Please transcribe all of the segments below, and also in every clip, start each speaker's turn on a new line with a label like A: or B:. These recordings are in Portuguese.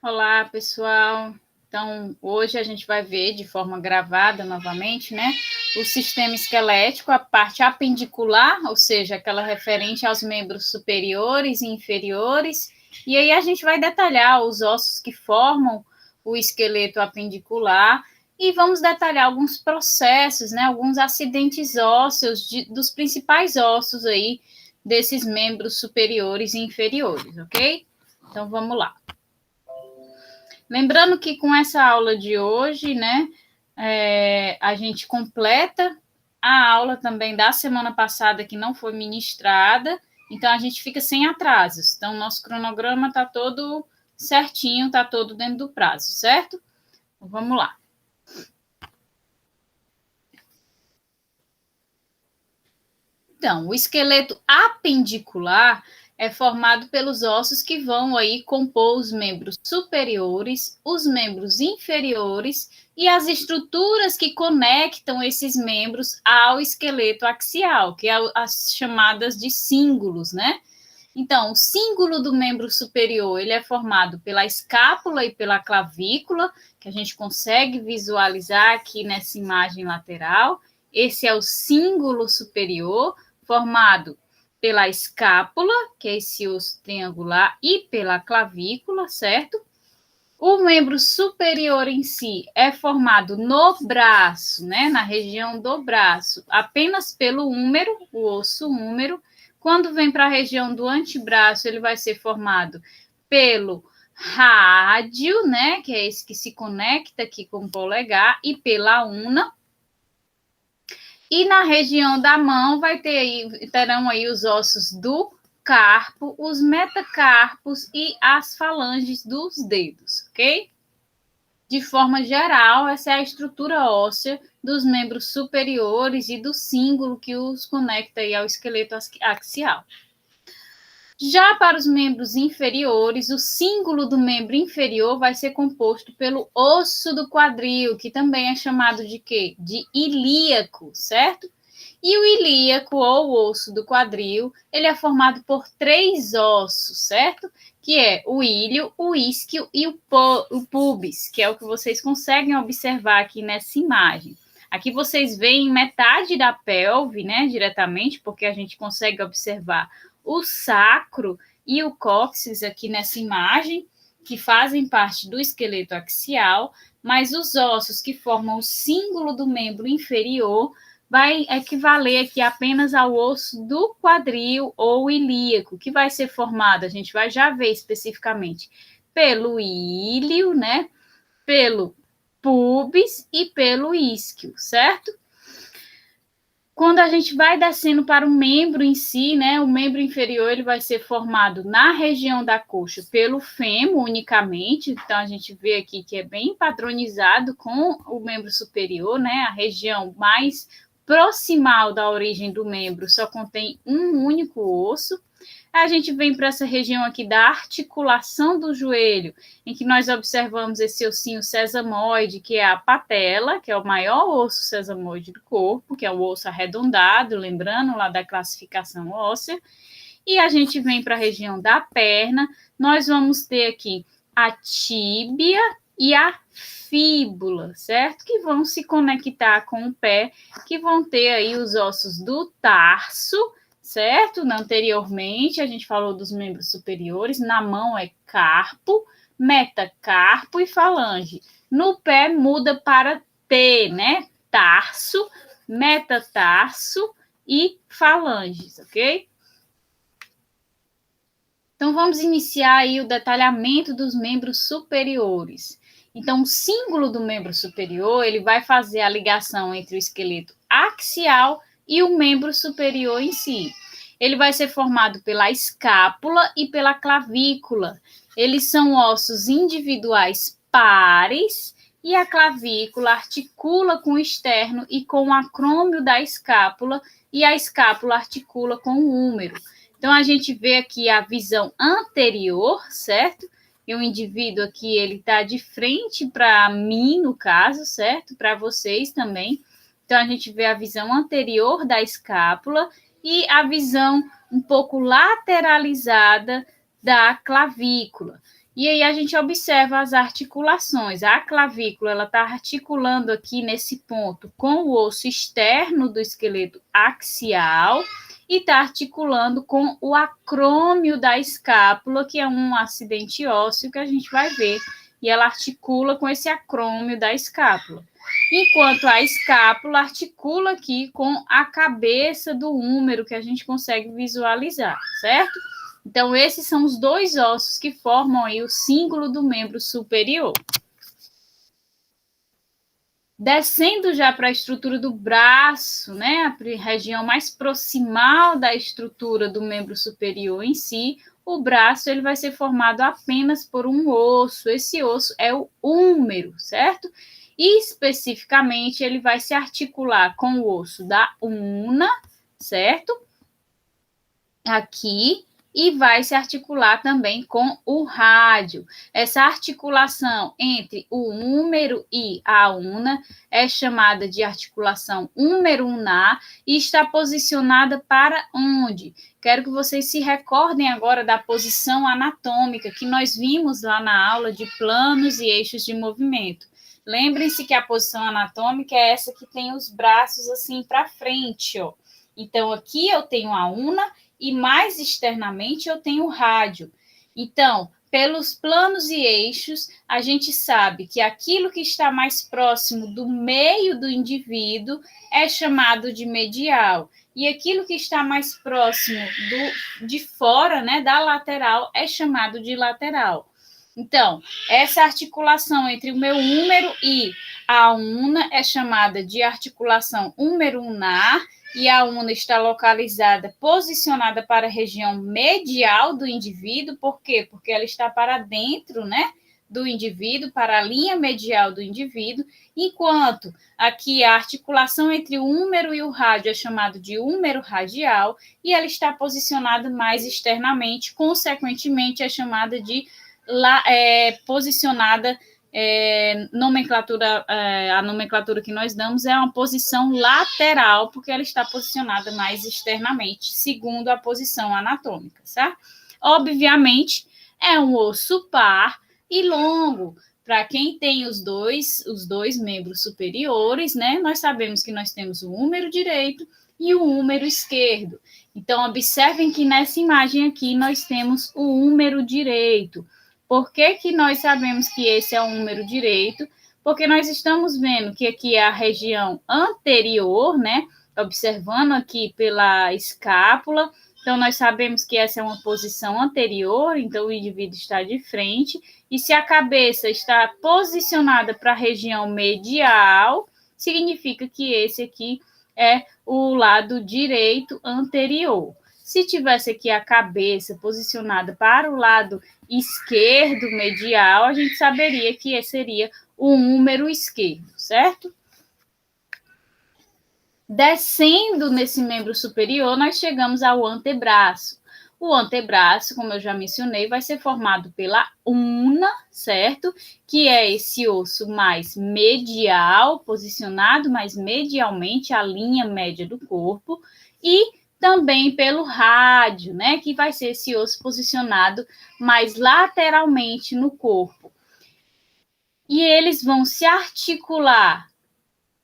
A: Olá, pessoal. Então, hoje a gente vai ver de forma gravada novamente, né, o sistema esquelético, a parte apendicular, ou seja, aquela referente aos membros superiores e inferiores, e aí a gente vai detalhar os ossos que formam o esqueleto apendicular e vamos detalhar alguns processos, né, alguns acidentes ósseos dos principais ossos aí desses membros superiores e inferiores, ok? Então, vamos lá. Lembrando que com essa aula de hoje, né, a gente completa a aula também da semana passada que não foi ministrada, então a gente fica sem atrasos. Então, nosso cronograma está todo certinho, está todo dentro do prazo, certo? Então, vamos lá. Então, o esqueleto apendicular é formado pelos ossos que vão aí compor os membros superiores, os membros inferiores e as estruturas que conectam esses membros ao esqueleto axial, que é as chamadas de cíngulos, né? Então, o cíngulo do membro superior, ele é formado pela escápula e pela clavícula, que a gente consegue visualizar aqui nessa imagem lateral. Esse é o cíngulo superior, formado pela escápula, que é esse osso triangular, e pela clavícula, certo? O membro superior em si é formado no braço, né, na região do braço, apenas pelo húmero, o osso húmero. Quando vem para a região do antebraço, ele vai ser formado pelo rádio, né, que é esse que se conecta aqui com o polegar, e pela una. E na região da mão terão aí os ossos do carpo, os metacarpos e as falanges dos dedos, ok? De forma geral, essa é a estrutura óssea dos membros superiores e do cíngulo que os conecta aí ao esqueleto axial. Já para os membros inferiores, o cíngulo do membro inferior vai ser composto pelo osso do quadril, que também é chamado de quê? De ilíaco, certo? E o ilíaco, ou o osso do quadril, ele é formado por 3 ossos, certo? Que é o ilho, o isquio e o pubis, que é o que vocês conseguem observar aqui nessa imagem. Aqui vocês veem metade da pelve, né, diretamente, porque a gente consegue observar o sacro e o cóccix aqui nessa imagem, que fazem parte do esqueleto axial, mas os ossos que formam o cíngulo do membro inferior vai equivaler aqui apenas ao osso do quadril ou ilíaco, que vai ser formado, a gente vai já ver especificamente, pelo ilho, né, pelo pubis e pelo isquio, certo? Quando a gente vai descendo para o membro em si, né, o membro inferior ele vai ser formado na região da coxa pelo fêmur unicamente, então a gente vê aqui que é bem padronizado com o membro superior, né, a região mais proximal da origem do membro só contém um único osso. A gente vem para essa região aqui da articulação do joelho, em que nós observamos esse ossinho sesamoide, que é a patela, que é o maior osso sesamoide do corpo, que é o osso arredondado, lembrando lá da classificação óssea. E a gente vem para a região da perna, nós vamos ter aqui a tíbia e a fíbula, certo? Que vão se conectar com o pé, que vão ter aí os ossos do tarso, certo? Anteriormente, a gente falou dos membros superiores, na mão é carpo, metacarpo e falange. No pé muda para T, né? Tarso, metatarso e falanges, ok? Então, vamos iniciar aí o detalhamento dos membros superiores. Então, o símbolo do membro superior, ele vai fazer a ligação entre o esqueleto axial e o membro superior em si. Ele vai ser formado pela escápula e pela clavícula. Eles são ossos individuais pares e a clavícula articula com o externo e com o acrômio da escápula e a escápula articula com o húmero. Então, a gente vê aqui a visão anterior, certo? E o indivíduo aqui, ele está de frente para mim, no caso, certo? Para vocês também. Então, a gente vê a visão anterior da escápula e a visão um pouco lateralizada da clavícula. E aí a gente observa as articulações. A clavícula, ela está articulando aqui nesse ponto com o osso externo do esqueleto axial e está articulando com o acrômio da escápula, que é um acidente ósseo que a gente vai ver. E ela articula com esse acrômio da escápula. Enquanto a escápula articula aqui com a cabeça do húmero, que a gente consegue visualizar, certo? Então, esses são os dois ossos que formam aí o cíngulo do membro superior. Descendo já para a estrutura do braço, né, a região mais proximal da estrutura do membro superior em si, o braço ele vai ser formado apenas por um osso. Esse osso é o húmero, certo? E especificamente ele vai se articular com o osso da una, certo? Aqui, e vai se articular também com o rádio. Essa articulação entre o húmero e a una é chamada de articulação húmero-unar e está posicionada para onde? Quero que vocês se recordem agora da posição anatômica que nós vimos lá na aula de planos e eixos de movimento. Lembrem-se que a posição anatômica é essa que tem os braços assim para frente, ó. Então, aqui eu tenho a una e mais externamente eu tenho o rádio. Então, pelos planos e eixos, a gente sabe que aquilo que está mais próximo do meio do indivíduo é chamado de medial, e aquilo que está mais próximo de fora, né, da lateral, é chamado de lateral. Então, essa articulação entre o meu húmero e a una é chamada de articulação húmero-unar, e a una está localizada, posicionada para a região medial do indivíduo. Por quê? Porque ela está para dentro, né, do indivíduo, para a linha medial do indivíduo, enquanto aqui a articulação entre o húmero e o rádio é chamada de húmero radial, e ela está posicionada mais externamente, consequentemente é chamada de posicionada a nomenclatura que nós damos é uma posição lateral, porque ela está posicionada mais externamente, segundo a posição anatômica, certo? Obviamente, é um osso par e longo. Para quem tem os dois membros superiores, né? Nós sabemos que nós temos o húmero direito e o húmero esquerdo. Então, observem que nessa imagem aqui nós temos o húmero direito. Por que que nós sabemos que esse é o húmero direito? Porque nós estamos vendo que aqui é a região anterior, né? Observando aqui pela escápula. Então, nós sabemos que essa é uma posição anterior, então o indivíduo está de frente. E se a cabeça está posicionada para a região medial, significa que esse aqui é o lado direito anterior. Se tivesse aqui a cabeça posicionada para o lado esquerdo medial, a gente saberia que esse seria o húmero esquerdo, certo? Descendo nesse membro superior, nós chegamos ao antebraço. O antebraço, como eu já mencionei, vai ser formado pela una, certo? Que é esse osso mais medial, posicionado mais medialmente, a linha média do corpo, e também pelo rádio, né? Que vai ser esse osso posicionado mais lateralmente no corpo. E eles vão se articular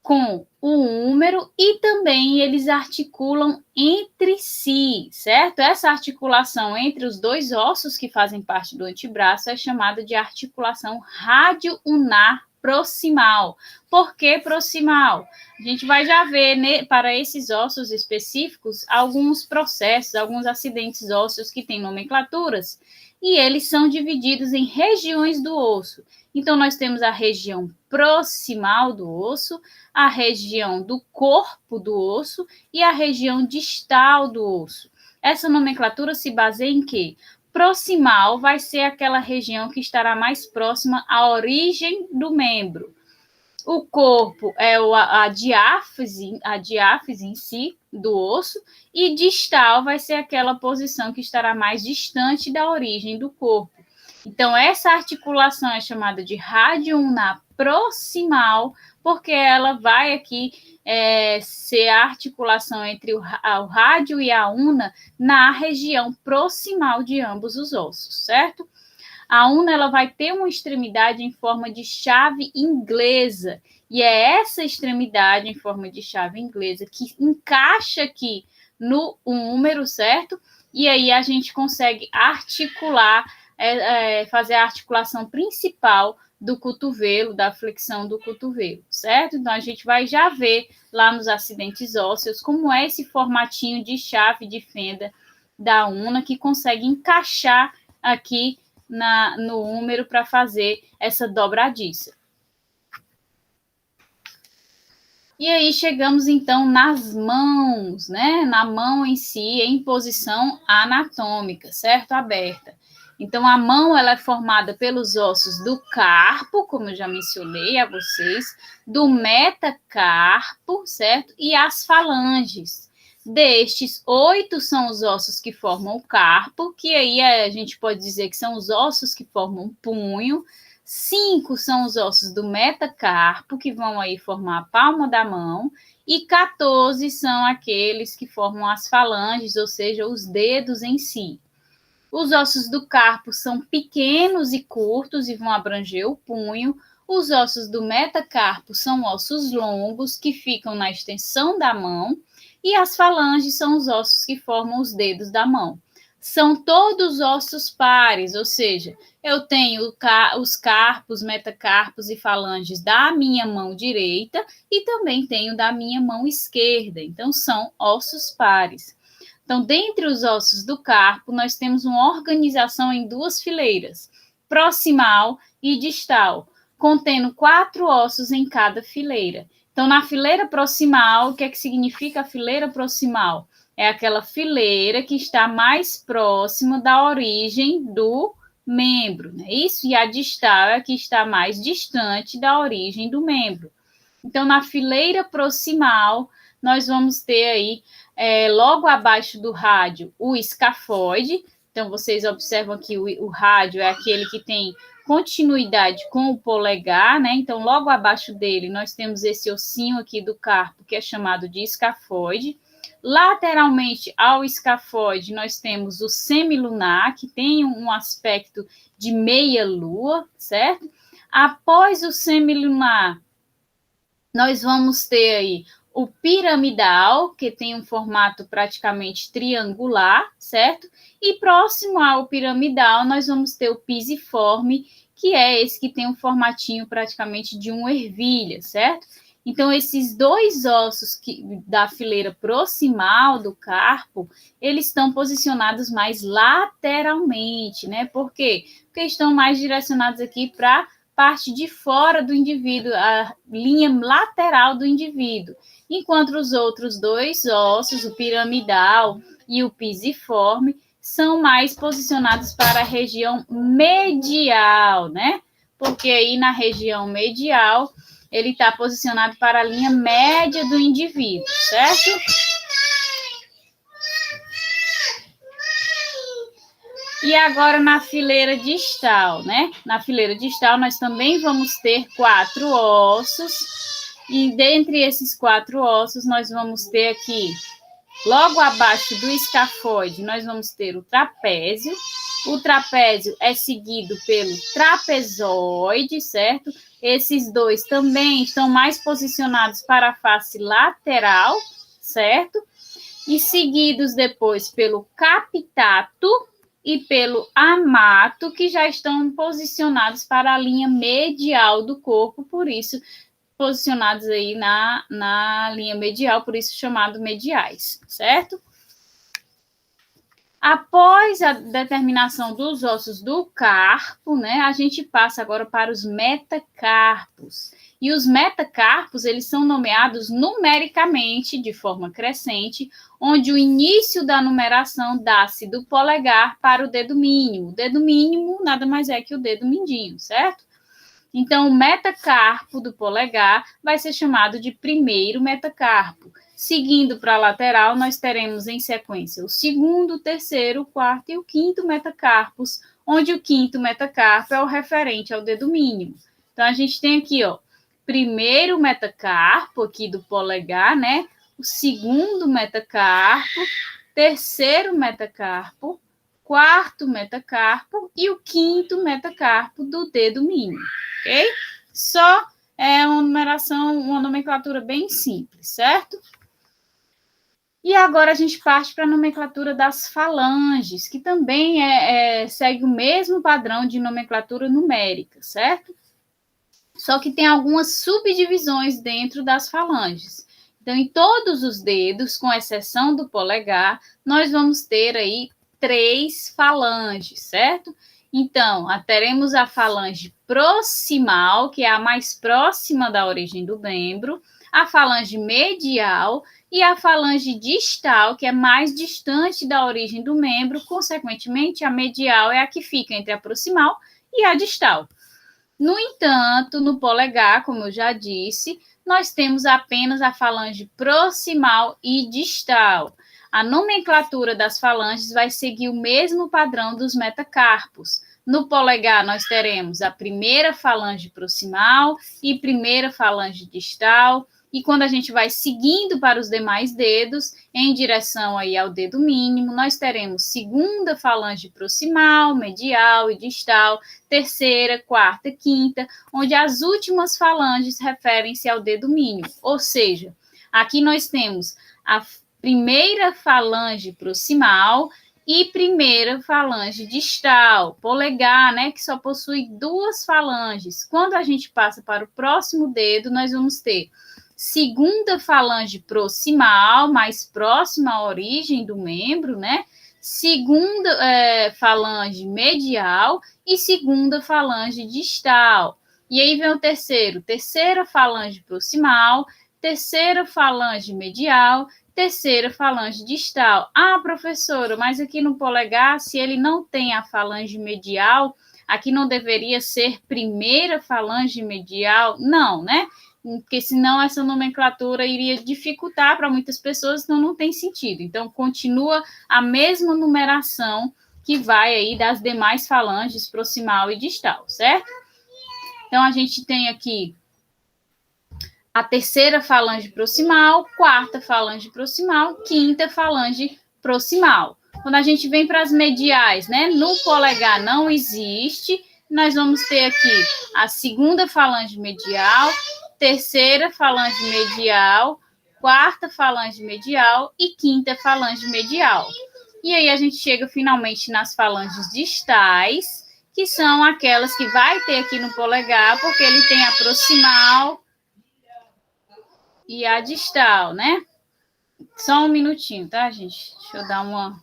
A: com o húmero e também eles articulam entre si, certo? Essa articulação entre os dois ossos que fazem parte do antebraço é chamada de articulação radio-unar proximal. Por que proximal? A gente vai já ver, para esses ossos específicos, alguns processos, alguns acidentes ósseos que têm nomenclaturas, e eles são divididos em regiões do osso. Então, nós temos a região proximal do osso, a região do corpo do osso e a região distal do osso. Essa nomenclatura se baseia em quê? Proximal vai ser aquela região que estará mais próxima à origem do membro. O corpo é a diáfise em si do osso, e distal vai ser aquela posição que estará mais distante da origem do corpo. Então, essa articulação é chamada de radio-unar proximal, porque ela vai aqui ser a articulação entre o rádio e a una na região proximal de ambos os ossos, certo? a una ela vai ter uma extremidade em forma de chave inglesa, e é essa extremidade em forma de chave inglesa que encaixa aqui no húmero, certo? E aí a gente consegue articular, fazer a articulação principal do cotovelo, da flexão do cotovelo, certo? Então, a gente vai já ver lá nos acidentes ósseos como é esse formatinho de chave de fenda da una que consegue encaixar aqui no húmero para fazer essa dobradiça. E aí chegamos, então, nas mãos, né? Na mão em si, em posição anatômica, certo? Aberta. Então, a mão ela é formada pelos ossos do carpo, como eu já mencionei a vocês, do metacarpo, certo? E as falanges. Destes, 8 são os ossos que formam o carpo, que aí a gente pode dizer que são os ossos que formam o punho. 5 são os ossos do metacarpo, que vão aí formar a palma da mão, e 14 são aqueles que formam as falanges, ou seja, os dedos em si. Os ossos do carpo são pequenos e curtos e vão abranger o punho. Os ossos do metacarpo são ossos longos que ficam na extensão da mão. E as falanges são os ossos que formam os dedos da mão. São todos ossos pares, ou seja, eu tenho os carpos, metacarpos e falanges da minha mão direita e também tenho da minha mão esquerda. Então, são ossos pares. Então, dentre os ossos do carpo, nós temos uma organização em 2 fileiras, proximal e distal, contendo 4 ossos em cada fileira. Então, na fileira proximal, o que é que significa a fileira proximal? É aquela fileira que está mais próxima da origem do membro, não é isso? E a distal é a que está mais distante da origem do membro. Então, na fileira proximal, nós vamos ter aí, logo abaixo do rádio, o escafoide. Então, vocês observam que o rádio é aquele que tem continuidade com o polegar, né? Então, logo abaixo dele, nós temos esse ossinho aqui do carpo, que é chamado de escafoide. Lateralmente ao escafoide, nós temos o semilunar, que tem um aspecto de meia-lua, certo? Após o semilunar, nós vamos ter aí o piramidal, que tem um formato praticamente triangular, certo? E próximo ao piramidal, nós vamos ter o pisiforme, que é esse que tem um formatinho praticamente de uma ervilha, certo? Então, esses 2 ossos da fileira proximal do carpo, eles estão posicionados mais lateralmente, né? Por quê? Porque estão mais direcionados aqui para parte de fora do indivíduo, a linha lateral do indivíduo, enquanto os outros 2 ossos, o piramidal e o pisiforme, são mais posicionados para a região medial, né? Porque aí na região medial, ele está posicionado para a linha média do indivíduo, certo? E agora na fileira distal, né? Na fileira distal nós também vamos ter 4 ossos, e dentre esses 4 ossos nós vamos ter aqui, logo abaixo do escafoide, nós vamos ter o trapézio. O trapézio é seguido pelo trapezoide, certo? Esses 2 também estão mais posicionados para a face lateral, certo? E seguidos depois pelo capitato e pelo amato, que já estão posicionados para a linha medial do corpo, por isso posicionados aí na linha medial, por isso chamado mediais, certo? Após a determinação dos ossos do carpo, né, a gente passa agora para os metacarpos. E os metacarpos, eles são nomeados numericamente, de forma crescente, onde o início da numeração dá-se do polegar para o dedo mínimo. O dedo mínimo nada mais é que o dedo mindinho, certo? Então, o metacarpo do polegar vai ser chamado de primeiro metacarpo. Seguindo para a lateral, nós teremos em sequência o segundo, o terceiro, o quarto e o quinto metacarpos, onde o quinto metacarpo é o referente ao dedo mínimo. Então, a gente tem aqui, ó, primeiro metacarpo aqui do polegar, né? O segundo metacarpo, terceiro metacarpo, quarto metacarpo e o quinto metacarpo do dedo mínimo, ok? Só é uma numeração, uma nomenclatura bem simples, certo? E agora a gente parte para a nomenclatura das falanges, que também segue o mesmo padrão de nomenclatura numérica, certo? Só que tem algumas subdivisões dentro das falanges. Então, em todos os dedos, com exceção do polegar, nós vamos ter aí 3 falanges, certo? Então, teremos a falange proximal, que é a mais próxima da origem do membro, a falange medial e a falange distal, que é mais distante da origem do membro, consequentemente, a medial é a que fica entre a proximal e a distal. No entanto, no polegar, como eu já disse, nós temos apenas a falange proximal e distal. A nomenclatura das falanges vai seguir o mesmo padrão dos metacarpos. No polegar, nós teremos a primeira falange proximal e primeira falange distal. E quando a gente vai seguindo para os demais dedos, em direção aí ao dedo mínimo, nós teremos segunda falange proximal, medial e distal, terceira, quarta, quinta, onde as últimas falanges referem-se ao dedo mínimo. Ou seja, aqui nós temos a primeira falange proximal e primeira falange distal, polegar, né, que só possui 2 falanges. Quando a gente passa para o próximo dedo, nós vamos ter segunda falange proximal, mais próxima à origem do membro, né? Segunda falange medial e segunda falange distal. E aí vem o terceiro, terceira falange proximal, terceira falange medial, terceira falange distal. Ah, professora, mas aqui no polegar, se ele não tem a falange medial, aqui não deveria ser primeira falange medial? Não, né? Porque senão essa nomenclatura iria dificultar para muitas pessoas, então não tem sentido. Então, continua a mesma numeração que vai aí das demais falanges proximal e distal, certo? Então, a gente tem aqui a terceira falange proximal, quarta falange proximal, quinta falange proximal. Quando a gente vem para as mediais, né? No polegar não existe, nós vamos ter aqui a segunda falange medial, terceira falange medial, quarta falange medial e quinta falange medial. E aí a gente chega finalmente nas falanges distais, que são aquelas que vai ter aqui no polegar, porque ele tem a proximal e a distal, né? Só um minutinho, tá, gente? Deixa eu dar uma...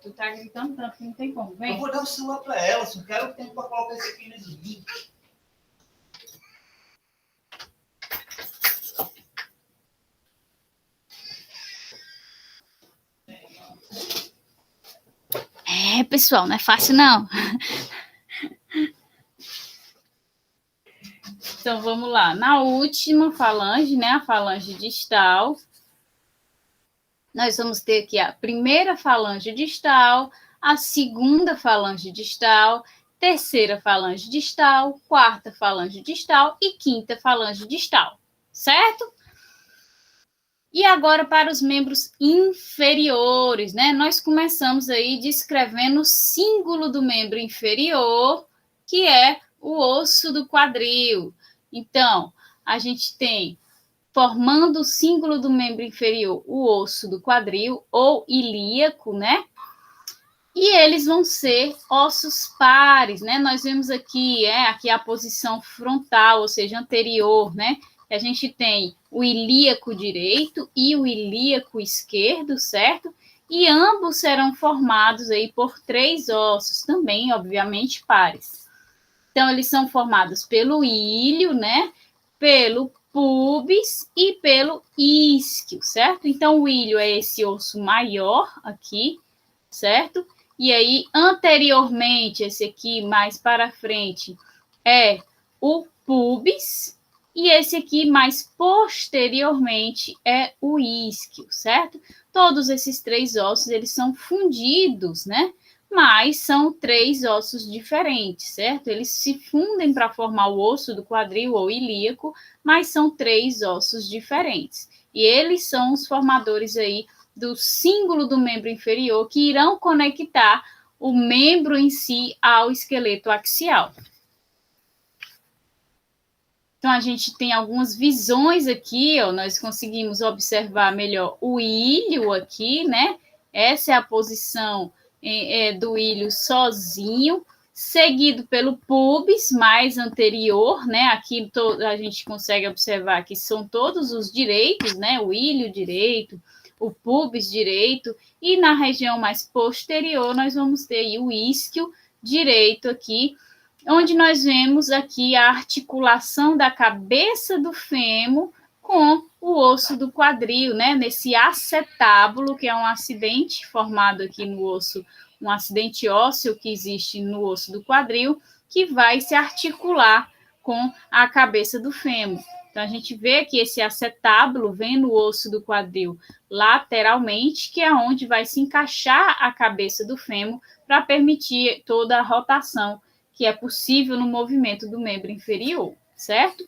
A: Tu tá gritando tanto que não tem como. Vem.
B: Eu vou dar o celular para ela, só quero tempo para colocar esse aqui nesse vídeo.
A: Pessoal, não é fácil, não. Então, vamos lá. Na última falange, né, a falange distal, nós vamos ter aqui a primeira falange distal, a segunda falange distal, terceira falange distal, quarta falange distal e quinta falange distal, certo? E agora para os membros inferiores, né? Nós começamos aí descrevendo o símbolo do membro inferior, que é o osso do quadril. Então, a gente tem, formando o símbolo do membro inferior, o osso do quadril, ou ilíaco, né? E eles vão ser ossos pares, né? Nós vemos aqui, aqui a posição frontal, ou seja, anterior, né? A gente tem o ilíaco direito e o ilíaco esquerdo, certo? E ambos serão formados aí por 3 ossos, também, obviamente, pares. Então, eles são formados pelo íleo, né? Pelo pubis e pelo isquio, certo? Então, o íleo é esse osso maior aqui, certo? E aí, anteriormente, esse aqui, mais para frente, é o pubis, e esse aqui, mais posteriormente, é o isquio, certo? Todos esses 3 ossos, eles são fundidos, né? mas são 3 ossos diferentes, certo? Eles se fundem para formar o osso do quadril ou ilíaco, mas são 3 ossos diferentes. E eles são os formadores aí do símbolo do membro inferior que irão conectar o membro em si ao esqueleto axial. Então, a gente tem algumas visões aqui, ó, nós conseguimos observar melhor o ilho aqui, né? Essa é a posição do ilho sozinho, seguido pelo pubis mais anterior, né? Aqui a gente consegue observar que são todos os direitos, né? O ilho direito, o pubis direito, e na região mais posterior nós vamos ter aí o isquio direito aqui, onde nós vemos aqui a articulação da cabeça do fêmur com o osso do quadril, né? Nesse acetábulo, que é um acidente formado aqui no osso, um acidente ósseo que existe no osso do quadril, que vai se articular com a cabeça do fêmur. Então, a gente vê que esse acetábulo vem no osso do quadril lateralmente, que é onde vai se encaixar a cabeça do fêmur para permitir toda a rotação que é possível no movimento do membro inferior, certo?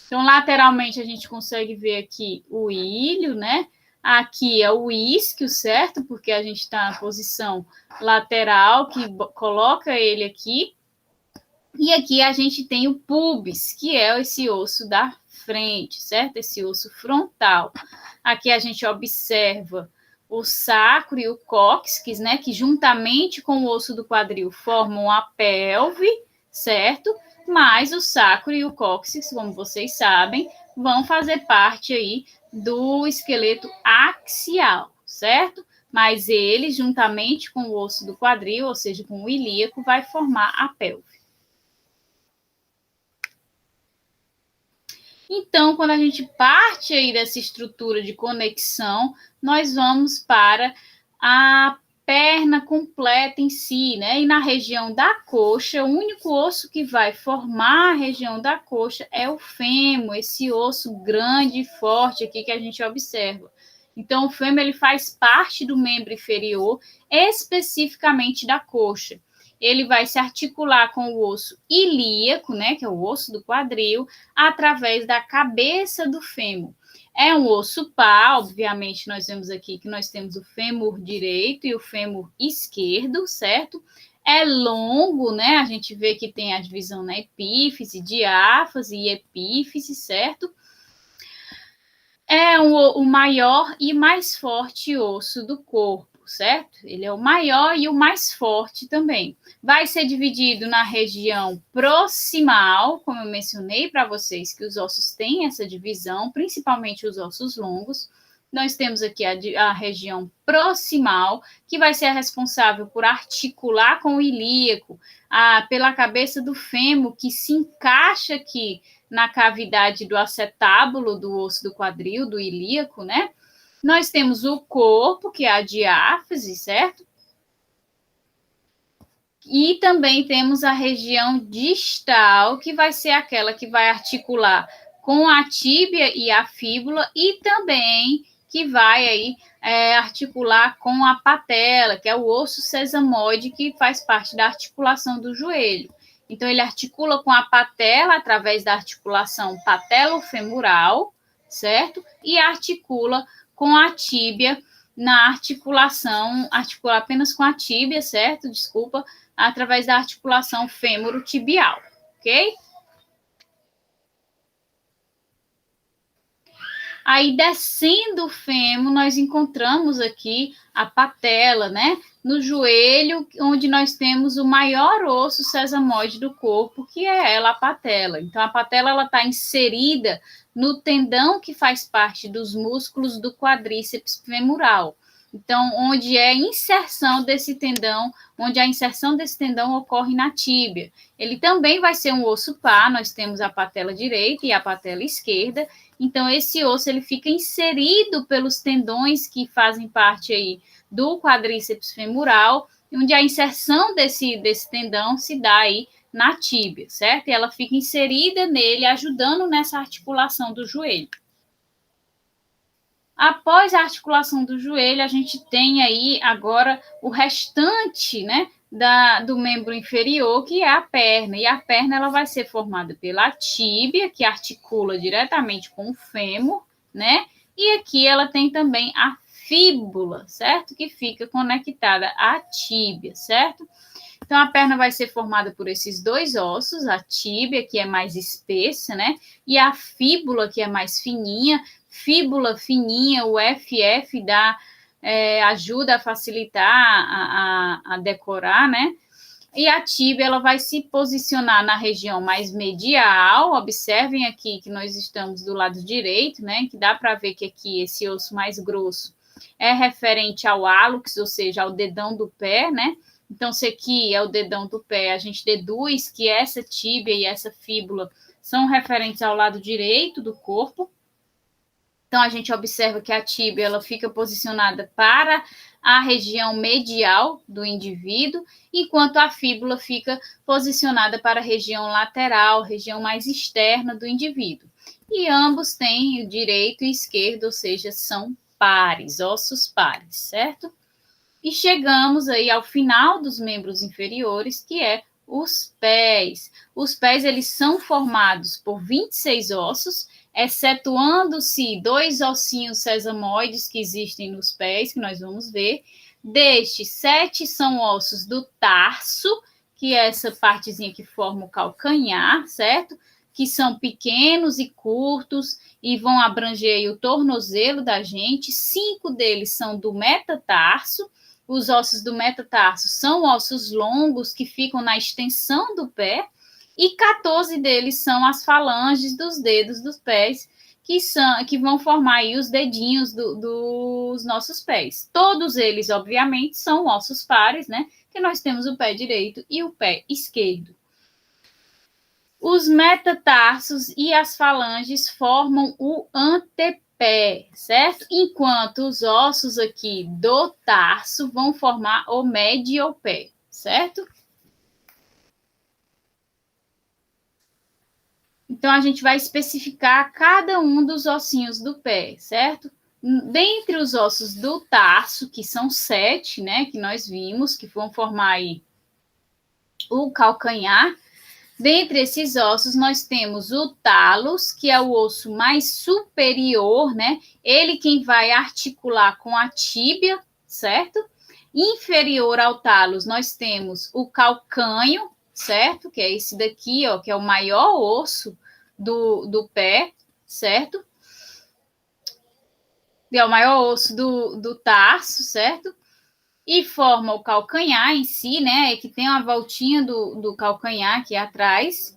A: Então, lateralmente, a gente consegue ver aqui o ilho, né? Aqui é o isquio, certo? Porque a gente está na posição lateral, que coloca ele aqui. E aqui a gente tem o pubis, que é esse osso da frente, certo? Esse osso frontal. Aqui a gente observa o sacro e o cóccix, né, que juntamente com o osso do quadril formam a pelve, certo? Mas o sacro e o cóccix, como vocês sabem, vão fazer parte aí do esqueleto axial, certo? Mas ele, juntamente com o osso do quadril, ou seja, com o ilíaco, vai formar a pelve. Então, quando a gente parte aí dessa estrutura de conexão, nós vamos para a perna completa em si, né? E na região da coxa, o único osso que vai formar a região da coxa é o fêmur, esse osso grande e forte aqui que a gente observa. Então, o fêmur ele faz parte do membro inferior, especificamente da coxa. Ele vai se articular com o osso ilíaco, né, que é o osso do quadril, através da cabeça do fêmur. É um osso par, obviamente, nós vemos aqui que nós temos o fêmur direito e o fêmur esquerdo, certo? É longo, né? A gente vê que tem a divisão na epífise, diáfase e epífise, certo? É o maior e mais forte osso do corpo, certo? Ele é o maior e o mais forte também. Vai ser dividido na região proximal, como eu mencionei para vocês, que os ossos têm essa divisão, principalmente os ossos longos. Nós temos aqui a região proximal, que vai ser a responsável por articular com o ilíaco, pela cabeça do fêmur, que se encaixa aqui na cavidade do acetábulo do osso do quadril, do ilíaco, né? Nós temos o corpo, que é a diáfise, certo? E também temos a região distal, que vai ser aquela que vai articular com a tíbia e a fíbula, e também que vai aí articular com a patela, que é o osso sesamoide, que faz parte da articulação do joelho. Então, ele articula com a patela através da articulação patelofemoral, certo? E articula com a tíbia na articula apenas com a tíbia, certo? Desculpa, através da articulação fêmuro-tibial, ok? Aí, descendo o fêmur, nós encontramos aqui a patela, né? No joelho, onde nós temos o maior osso sesamoide do corpo, que é ela, a patela. Então, a patela ela está inserida no tendão que faz parte dos músculos do quadríceps femoral. Então, onde é a inserção desse tendão, onde a inserção desse tendão ocorre na tíbia. Ele também vai ser um osso par, nós temos a patela direita e a patela esquerda. Então, esse osso ele fica inserido pelos tendões que fazem parte aí do quadríceps femoral, onde a inserção desse tendão se dá aí na tíbia, certo? E ela fica inserida nele, ajudando nessa articulação do joelho. Após a articulação do joelho, a gente tem aí agora o restante, né, do membro inferior, que é a perna. E a perna ela vai ser formada pela tíbia, que articula diretamente com o fêmur, né? E aqui ela tem também a fíbula, certo? Que fica conectada à tíbia, certo? Então, a perna vai ser formada por esses dois ossos, a tíbia, que é mais espessa, né? E a fíbula, que é mais fininha. Fíbula fininha, o FF ajuda a facilitar a decorar, né? E a tíbia ela vai se posicionar na região mais medial. Observem aqui que nós estamos do lado direito, né? Que dá para ver que aqui esse osso mais grosso é referente ao hálux, ou seja, ao dedão do pé, né? Então, se aqui é o dedão do pé, a gente deduz que essa tíbia e essa fíbula são referentes ao lado direito do corpo. Então, a gente observa que a tíbia ela fica posicionada para a região medial do indivíduo, enquanto a fíbula fica posicionada para a região lateral, região mais externa do indivíduo. E ambos têm o direito e esquerdo, ou seja, são pares, ossos pares, certo? E chegamos aí ao final dos membros inferiores, que é os pés. Os pés, eles são formados por 26 ossos, excetuando-se 2 ossinhos sesamoides que existem nos pés, que nós vamos ver. Destes, 7 são ossos do tarso, que é essa partezinha que forma o calcanhar, certo? Que são pequenos e curtos e vão abranger aí o tornozelo da gente. 5 deles são do metatarso. Os ossos do metatarso são ossos longos que ficam na extensão do pé, e 14 deles são as falanges dos dedos dos pés, que vão formar aí os dedinhos dos nossos pés. Todos eles, obviamente, são ossos pares, né? Que nós temos o pé direito e o pé esquerdo. Os metatarsos e as falanges formam o antepé, certo? Enquanto os ossos aqui do tarso vão formar o mediopé, certo? Então, a gente vai especificar cada um dos ossinhos do pé, certo? Dentre os ossos do tarso, que são 7, né, que nós vimos, que vão formar aí o calcanhar. Dentre esses ossos, nós temos o talos, que é o osso mais superior, né? Ele quem vai articular com a tíbia, certo? Inferior ao talos, nós temos o calcânio, certo? Que é esse daqui, ó, que é o maior osso do pé, certo? Que é o maior osso do tarso, certo? E forma o calcanhar em si, né? Que tem uma voltinha do calcanhar aqui atrás.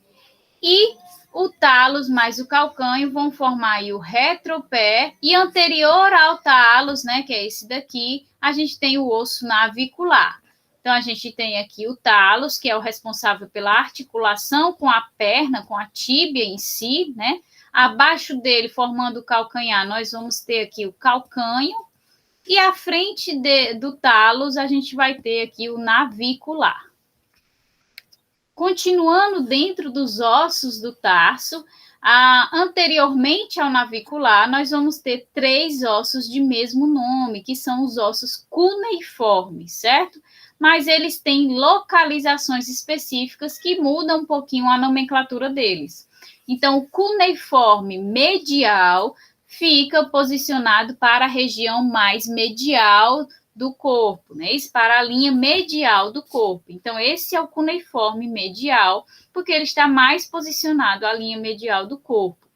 A: E o talos mais o calcânio vão formar aí o retropé. E anterior ao talos, né? Que é esse daqui, a gente tem o osso navicular. Então, a gente tem aqui o talos, que é o responsável pela articulação com a perna, com a tíbia em si, né? Abaixo dele, formando o calcanhar, nós vamos ter aqui o calcânio. E à frente do talos, a gente vai ter aqui o navicular. Continuando dentro dos ossos do tarso, anteriormente ao navicular, nós vamos ter 3 ossos de mesmo nome, que são os ossos cuneiformes, certo? Mas eles têm localizações específicas que mudam um pouquinho a nomenclatura deles. Então, o cuneiforme medial fica posicionado para a região mais medial do corpo, né? Isso para a linha medial do corpo. Então, esse é o cuneiforme medial, porque ele está mais posicionado à linha medial do corpo.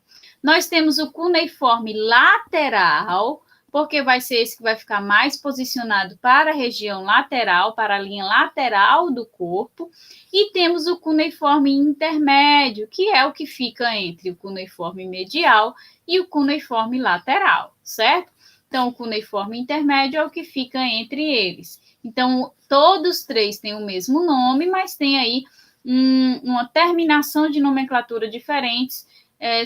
A: Nós temos o cuneiforme lateral, porque vai ser esse que vai ficar mais posicionado para a região lateral, para a linha lateral do corpo. E temos o cuneiforme intermédio, que é o que fica entre o cuneiforme medial e o cuneiforme lateral, certo? Então, o cuneiforme intermédio é o que fica entre eles. Então, todos 3 têm o mesmo nome, mas tem aí uma terminação de nomenclatura diferentes,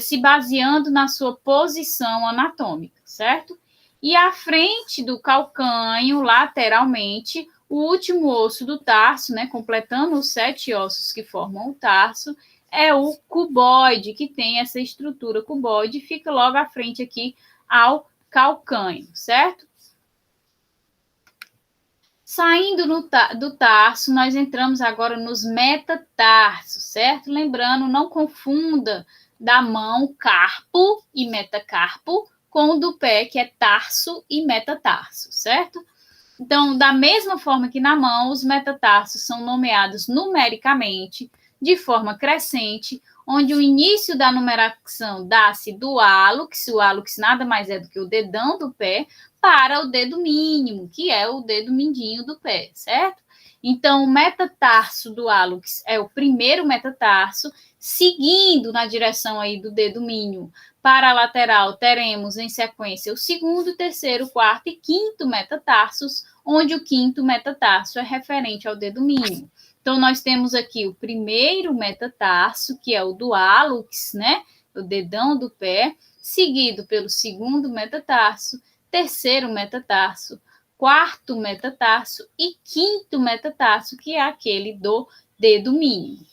A: se baseando na sua posição anatômica, certo? E à frente do calcânio, lateralmente, o último osso do tarso, né, completando os 7 ossos que formam o tarso, é o cuboide, que tem essa estrutura cuboide, fica logo à frente aqui ao calcânio, certo? Saindo do tarso, nós entramos agora nos metatarsos, certo? Lembrando, não confunda da mão carpo e metacarpo com o do pé, que é tarso e metatarso, certo? Então, da mesma forma que na mão, os metatarsos são nomeados numericamente, de forma crescente, onde o início da numeração dá-se do hálux, o hálux nada mais é do que o dedão do pé, para o dedo mínimo, que é o dedo mindinho do pé, certo? Então, o metatarso do hálux é o primeiro metatarso, seguindo na direção aí do dedo mínimo. Para a lateral, teremos em sequência o segundo, terceiro, quarto e quinto metatarsos, onde o quinto metatarso é referente ao dedo mínimo. Então, nós temos aqui o primeiro metatarso, que é o do hálux, né? O dedão do pé, seguido pelo segundo metatarso, terceiro metatarso, quarto metatarso e quinto metatarso, que é aquele do dedo mínimo.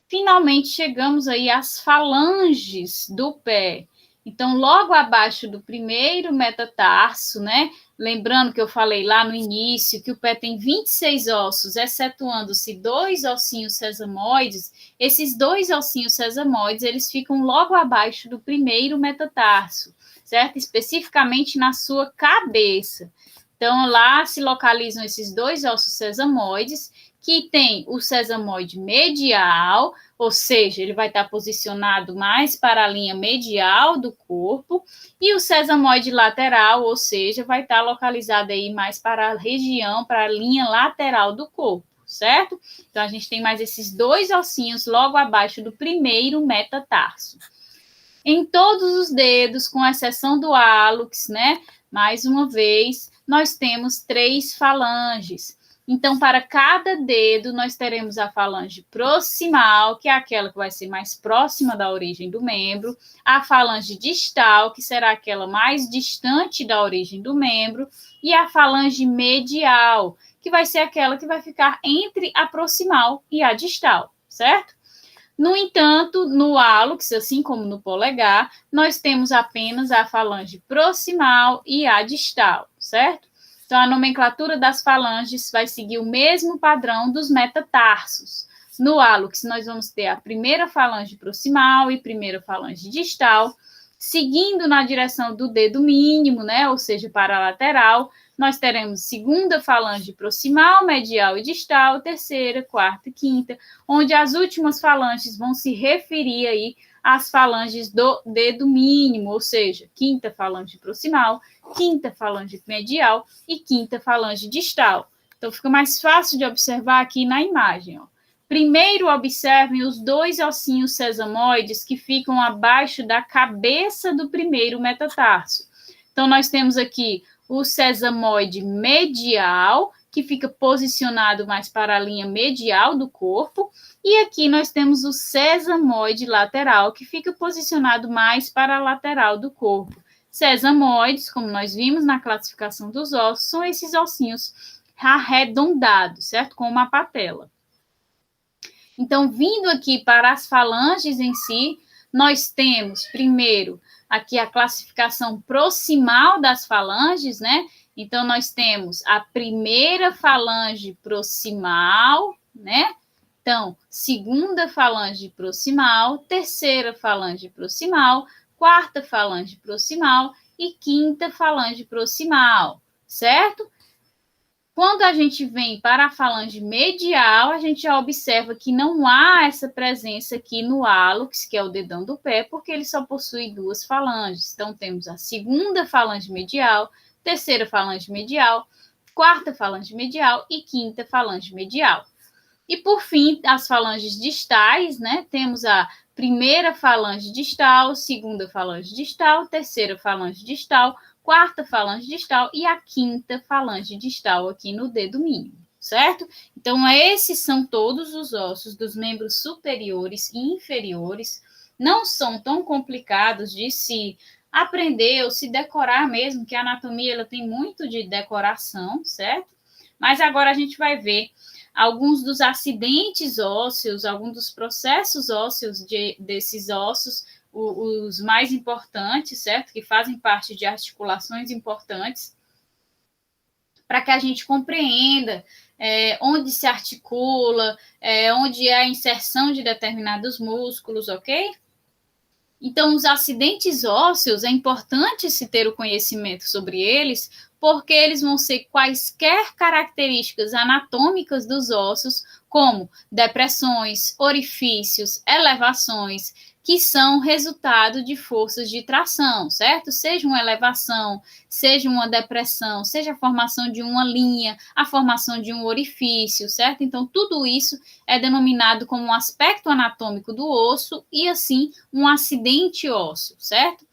A: Finalmente, chegamos aí às falanges do pé. Então, logo abaixo do primeiro metatarso, né? Lembrando que eu falei lá no início que o pé tem 26 ossos, excetuando-se 2 ossinhos sesamoides. Esses 2 ossinhos sesamoides, eles ficam logo abaixo do primeiro metatarso, certo? Especificamente na sua cabeça. Então, lá se localizam esses 2 ossos sesamoides, que tem o sesamoide medial, ou seja, ele vai estar posicionado mais para a linha medial do corpo, e o sesamoide lateral, ou seja, vai estar localizado aí mais para a região, para a linha lateral do corpo, certo? Então, a gente tem mais esses 2 ossinhos logo abaixo do primeiro metatarso. Em todos os dedos, com exceção do hálux, né? Mais uma vez, nós temos 3 falanges. Então, para cada dedo, nós teremos a falange proximal, que é aquela que vai ser mais próxima da origem do membro, a falange distal, que será aquela mais distante da origem do membro, e a falange medial, que vai ser aquela que vai ficar entre a proximal e a distal, certo? No entanto, no hálux, assim como no polegar, nós temos apenas a falange proximal e a distal, certo? Então, a nomenclatura das falanges vai seguir o mesmo padrão dos metatarsos. No hálux, nós vamos ter a primeira falange proximal e primeira falange distal, seguindo na direção do dedo mínimo, né? Ou seja, para a lateral, nós teremos segunda falange proximal, medial e distal, terceira, quarta e quinta, onde as últimas falanges vão se referir aí às falanges do dedo mínimo, ou seja, quinta falange proximal, quinta falange medial e quinta falange distal. Então, fica mais fácil de observar aqui na imagem, ó. Primeiro, observem os 2 ossinhos sesamoides que ficam abaixo da cabeça do primeiro metatarso. Então, nós temos aqui o sesamoide medial, que fica posicionado mais para a linha medial do corpo, e aqui nós temos o sesamoide lateral, que fica posicionado mais para a lateral do corpo. Sesamoides, como nós vimos na classificação dos ossos, são esses ossinhos arredondados, certo? Com uma patela. Então, vindo aqui para as falanges em si, nós temos, primeiro, aqui a classificação proximal das falanges, né? Então, nós temos a primeira falange proximal, né? Então, segunda falange proximal, terceira falange proximal, quarta falange proximal e quinta falange proximal, certo? Quando a gente vem para a falange medial, a gente já observa que não há essa presença aqui no hálux, que é o dedão do pé, porque ele só possui 2 falanges. Então, temos a segunda falange medial, terceira falange medial, quarta falange medial e quinta falange medial. E, por fim, as falanges distais, né? Temos a primeira falange distal, segunda falange distal, terceira falange distal, quarta falange distal e a quinta falange distal aqui no dedo mínimo, certo? Então, esses são todos os ossos dos membros superiores e inferiores. Não são tão complicados de se aprender ou se decorar mesmo, que a anatomia ela tem muito de decoração, certo? Mas agora a gente vai ver alguns dos acidentes ósseos, alguns dos processos ósseos desses ossos, os mais importantes, certo? Que fazem parte de articulações importantes. para que a gente compreenda onde se articula, onde é a inserção de determinados músculos, ok? Então, os acidentes ósseos, é importante se ter o conhecimento sobre eles, porque eles vão ser quaisquer características anatômicas dos ossos, como depressões, orifícios, elevações, que são resultado de forças de tração, certo? Seja uma elevação, seja uma depressão, seja a formação de uma linha, a formação de um orifício, certo? Então, tudo isso é denominado como um aspecto anatômico do osso e, assim, um acidente ósseo, certo?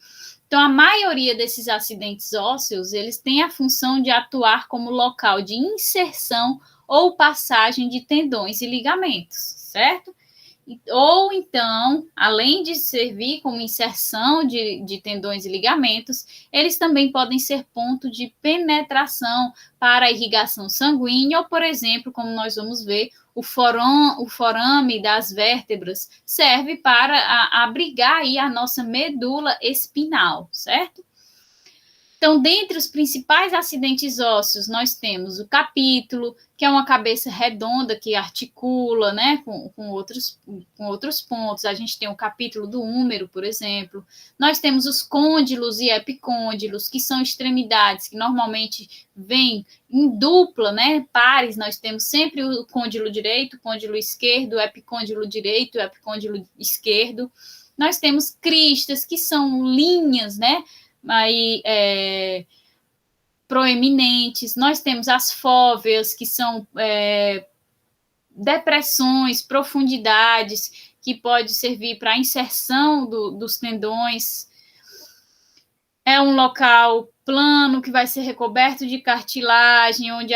A: Então, a maioria desses acidentes ósseos, eles têm a função de atuar como local de inserção ou passagem de tendões e ligamentos, certo? Ou então, além de servir como inserção de tendões e ligamentos, eles também podem ser ponto de penetração para a irrigação sanguínea, ou, por exemplo, como nós vamos ver, o forame das vértebras serve para abrigar aí a nossa medula espinal, certo? Então, dentre os principais acidentes ósseos, nós temos o capítulo, que é uma cabeça redonda que articula, né, com outros pontos. A gente tem o capítulo do húmero, por exemplo. Nós temos os côndilos e epicôndilos, que são extremidades que normalmente vêm em dupla, né, pares. Nós temos sempre o côndilo direito, o côndilo esquerdo, o epicôndilo direito, o epicôndilo esquerdo. Nós temos cristas, que são linhas, né, aí, proeminentes. Nós temos as fóveas, que são depressões, profundidades, que pode servir para a inserção dos tendões. É um local plano que vai ser recoberto de cartilagem, onde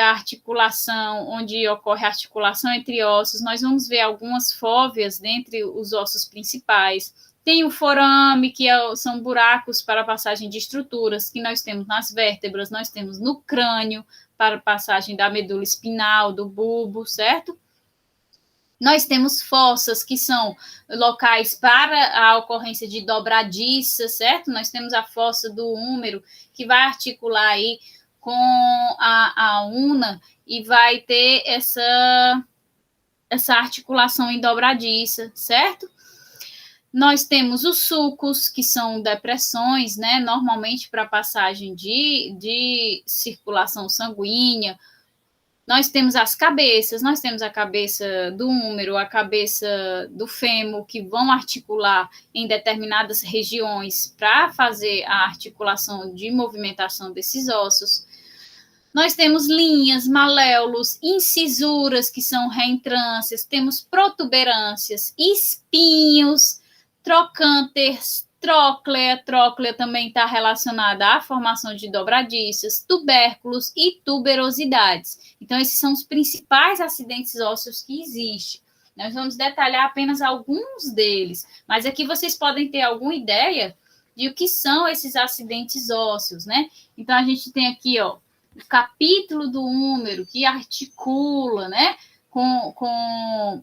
A: ocorre a articulação entre ossos. Nós vamos ver algumas fóveas dentre os ossos principais. Tem o forame, que são buracos para a passagem de estruturas que nós temos nas vértebras, nós temos no crânio, para a passagem da medula espinal, do bulbo, certo? Nós temos fossas, que são locais para a ocorrência de dobradiças, certo? Nós temos a fossa do húmero, que vai articular aí com a una e vai ter essa articulação em dobradiça, certo? Nós temos os sulcos, que são depressões, né? Normalmente para passagem de circulação sanguínea. Nós temos as cabeças, nós temos a cabeça do húmero, a cabeça do fêmur, que vão articular em determinadas regiões para fazer a articulação de movimentação desses ossos. Nós temos linhas, maléolos, incisuras, que são reentrâncias, temos protuberâncias, espinhos, trocânteres, tróclea também está relacionada à formação de dobradiças, tubérculos e tuberosidades. Então, esses são os principais acidentes ósseos que existem. Nós vamos detalhar apenas alguns deles, mas aqui vocês podem ter alguma ideia de o que são esses acidentes ósseos, né? Então, a gente tem aqui, ó, o capítulo do húmero, que articula, né, com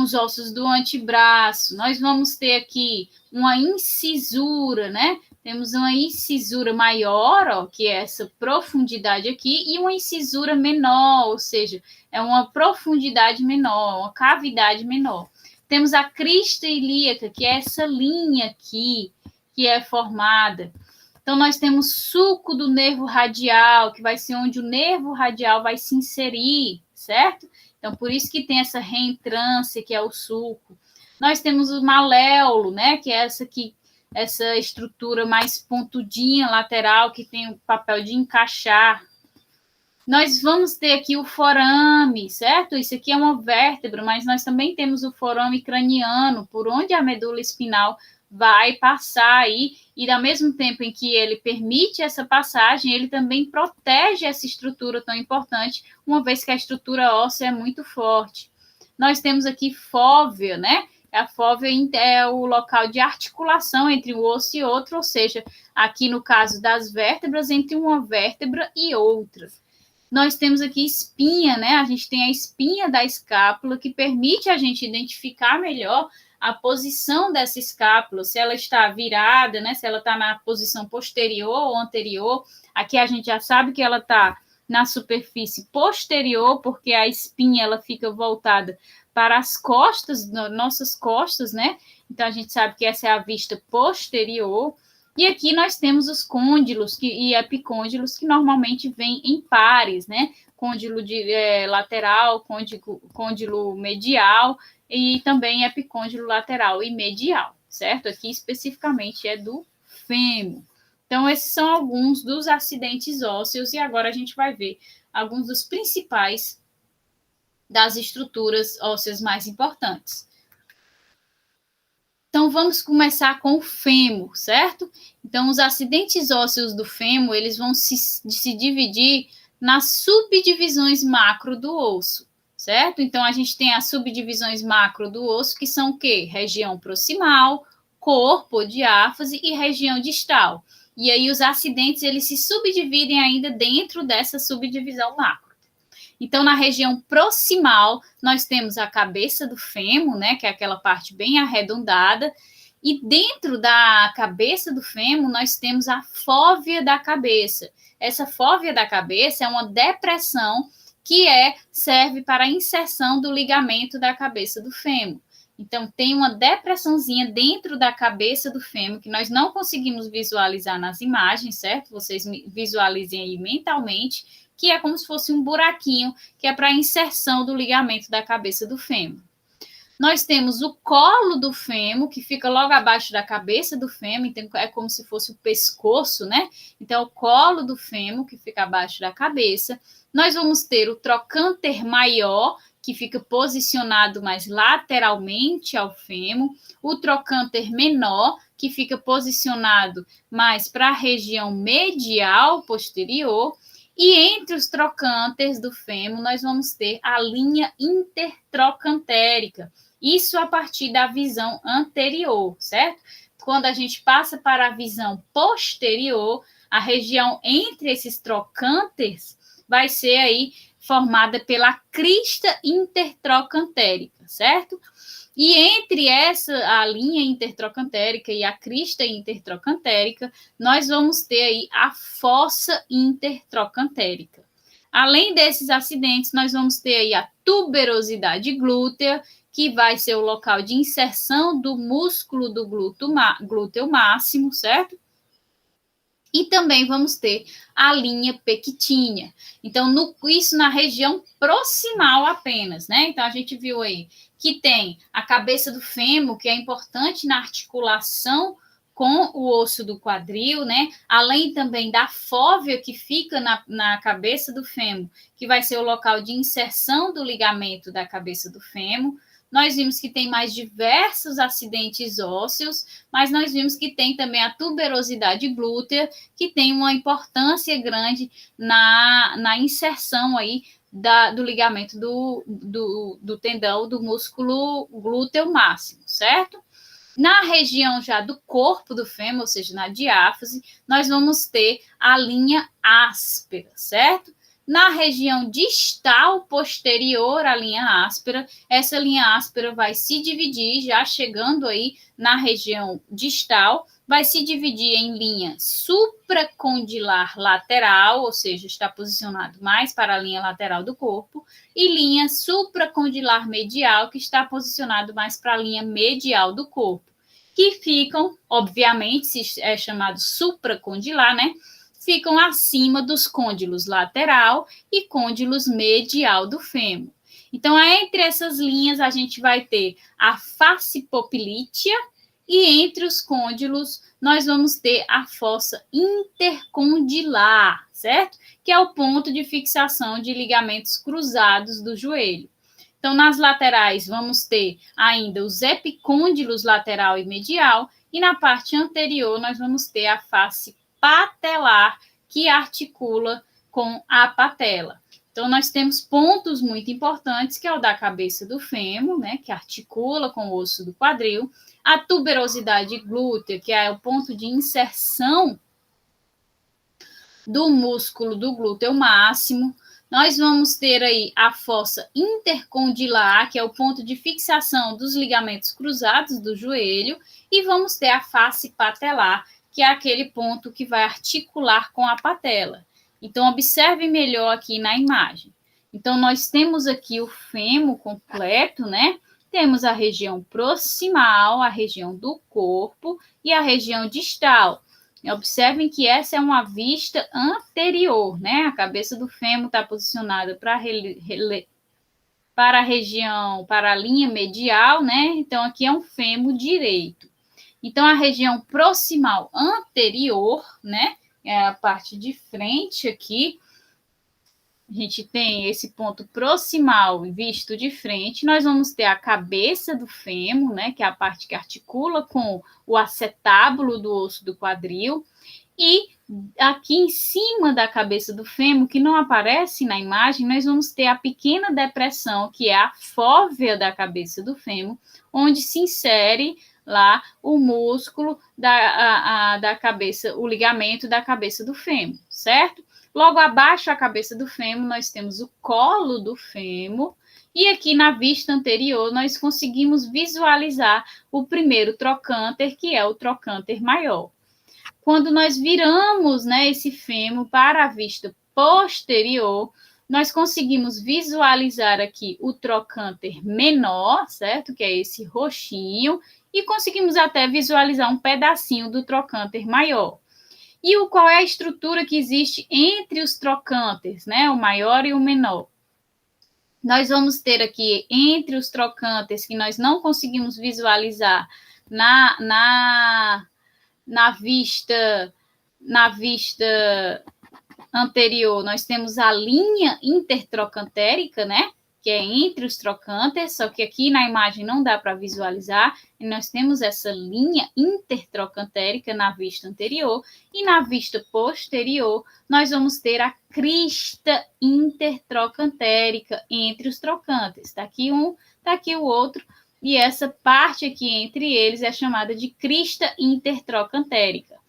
A: os ossos do antebraço. Nós vamos ter aqui uma incisura, né? Temos uma incisura maior, ó, que é essa profundidade aqui, e uma incisura menor, ou seja, é uma profundidade menor, uma cavidade menor. Temos a crista ilíaca, que é essa linha aqui, que é formada. Então, nós temos sulco do nervo radial, que vai ser onde o nervo radial vai se inserir, certo? Então, por isso que tem essa reentrância, que é o sulco. Nós temos o maléolo, né, que é essa estrutura mais pontudinha, lateral, que tem o papel de encaixar. Nós vamos ter aqui o forame, certo? Isso aqui é uma vértebra, mas nós também temos o forame craniano, por onde a medula espinal vai passar aí, e ao mesmo tempo em que ele permite essa passagem, ele também protege essa estrutura tão importante, uma vez que a estrutura óssea é muito forte. Nós temos aqui fóvea, né? A fóvea é o local de articulação entre um osso e outro, ou seja, aqui no caso das vértebras, entre uma vértebra e outra. Nós temos aqui espinha, né? A gente tem a espinha da escápula, que permite a gente identificar melhor a posição dessa escápula, se ela está virada, né? Se ela está na posição posterior ou anterior. Aqui a gente já sabe que ela está na superfície posterior, porque a espinha ela fica voltada para as costas, nossas costas, né? Então, a gente sabe que essa é a vista posterior. E aqui nós temos os côndilos e epicôndilos, que normalmente vêm em pares, né? Côndilo lateral, côndilo medial e também epicôndilo lateral e medial, certo? Aqui especificamente é do fêmur. Então, esses são alguns dos acidentes ósseos e agora a gente vai ver alguns dos principais das estruturas ósseas mais importantes. Então, vamos começar com o fêmur, certo? Então, os acidentes ósseos do fêmur, eles vão se dividir nas subdivisões macro do osso, certo? Então, a gente tem as subdivisões macro do osso, que são o quê? Região proximal, corpo, diáfase e região distal. E aí, os acidentes, eles se subdividem ainda dentro dessa subdivisão macro. Então, na região proximal, nós temos a cabeça do fêmur, né, que é aquela parte bem arredondada, e dentro da cabeça do fêmur, nós temos a fóvea da cabeça. Essa fóvea da cabeça é uma depressão que serve para a inserção do ligamento da cabeça do fêmur. Então, tem uma depressãozinha dentro da cabeça do fêmur que nós não conseguimos visualizar nas imagens, certo? Vocês visualizem aí mentalmente, que é como se fosse um buraquinho, que é para a inserção do ligamento da cabeça do fêmur. Nós temos o colo do fêmur, que fica logo abaixo da cabeça do fêmur, então é como se fosse o pescoço, né? Então, o colo do fêmur, que fica abaixo da cabeça. Nós vamos ter o trocânter maior, que fica posicionado mais lateralmente ao fêmur. O trocânter menor, que fica posicionado mais para a região medial posterior. E entre os trocânteres do fêmur, nós vamos ter a linha intertrocantérica. Isso a partir da visão anterior, certo? Quando a gente passa para a visão posterior, a região entre esses trocânteres vai ser aí formada pela crista intertrocantérica, certo? E entre a linha intertrocantérica e a crista intertrocantérica, nós vamos ter aí a fossa intertrocantérica. Além desses acidentes, nós vamos ter aí a tuberosidade glútea, que vai ser o local de inserção do músculo do glúteo máximo, certo? E também vamos ter a linha pectínea. Então, isso na região proximal apenas, né? Então, a gente viu aí que tem a cabeça do fêmur, que é importante na articulação com o osso do quadril, né? Além também da fóvea que fica na cabeça do fêmur, que vai ser o local de inserção do ligamento da cabeça do fêmur. Nós vimos que tem mais diversos acidentes ósseos, mas nós vimos que tem também a tuberosidade glútea, que tem uma importância grande na inserção aí do ligamento do tendão do músculo glúteo máximo, certo? Na região já do corpo do fêmur, ou seja, na diáfase, nós vamos ter a linha áspera, certo? Na região distal posterior à linha áspera, essa linha áspera vai se dividir, já chegando aí na região distal, vai se dividir em linha supracondilar lateral, ou seja, está posicionado mais para a linha lateral do corpo, e linha supracondilar medial, que está posicionado mais para a linha medial do corpo, que ficam, obviamente, se é chamado supracondilar, né? Ficam acima dos côndilos lateral e côndilos medial do fêmur. Então, entre essas linhas, a gente vai ter a face popilítea e entre os côndilos, nós vamos ter a fossa intercondilar, certo? Que é o ponto de fixação de ligamentos cruzados do joelho. Então, nas laterais, vamos ter ainda os epicôndilos lateral e medial, e na parte anterior, nós vamos ter a face patelar, que articula com a patela. Então, nós temos pontos muito importantes, que é o da cabeça do fêmur, né, que articula com o osso do quadril, a tuberosidade glútea, que é o ponto de inserção do músculo do glúteo máximo. Nós vamos ter aí a fossa intercondilar, que é o ponto de fixação dos ligamentos cruzados do joelho, e vamos ter a face patelar, que é aquele ponto que vai articular com a patela. Então, observe melhor aqui na imagem. Então, nós temos aqui o fêmur completo, né? Temos a região proximal, a região do corpo e a região distal. Observem que essa é uma vista anterior, né? A cabeça do fêmur está posicionada para a região, para a linha medial, né? Então, aqui é um fêmur direito. Então, a região proximal anterior, né? É a parte de frente aqui. A gente tem esse ponto proximal visto de frente. Nós vamos ter a cabeça do fêmur, né? Que é a parte que articula com o acetábulo do osso do quadril. E aqui em cima da cabeça do fêmur, que não aparece na imagem, nós vamos ter a pequena depressão, que é a fóvea da cabeça do fêmur, onde se insere lá o músculo da cabeça, o ligamento da cabeça do fêmur, certo? Logo abaixo da cabeça do fêmur, nós temos o colo do fêmur, e aqui na vista anterior, nós conseguimos visualizar o primeiro trocânter, que é o trocânter maior. Quando nós viramos, né, esse fêmur para a vista posterior, nós conseguimos visualizar aqui o trocânter menor, certo? Que é esse roxinho, e conseguimos até visualizar um pedacinho do trocânter maior. E qual é a estrutura que existe entre os trocânteres, né? O maior e o menor. Nós vamos ter aqui, entre os trocânteres, que nós não conseguimos visualizar na vista anterior, nós temos a linha intertrocantérica, né? Que é entre os trocânteres, só que aqui na imagem não dá para visualizar, e nós temos essa linha intertrocantérica na vista anterior, e na vista posterior, nós vamos ter a crista intertrocantérica entre os trocânteres. Está aqui um, está aqui o outro, e essa parte aqui entre eles é chamada de crista intertrocantérica.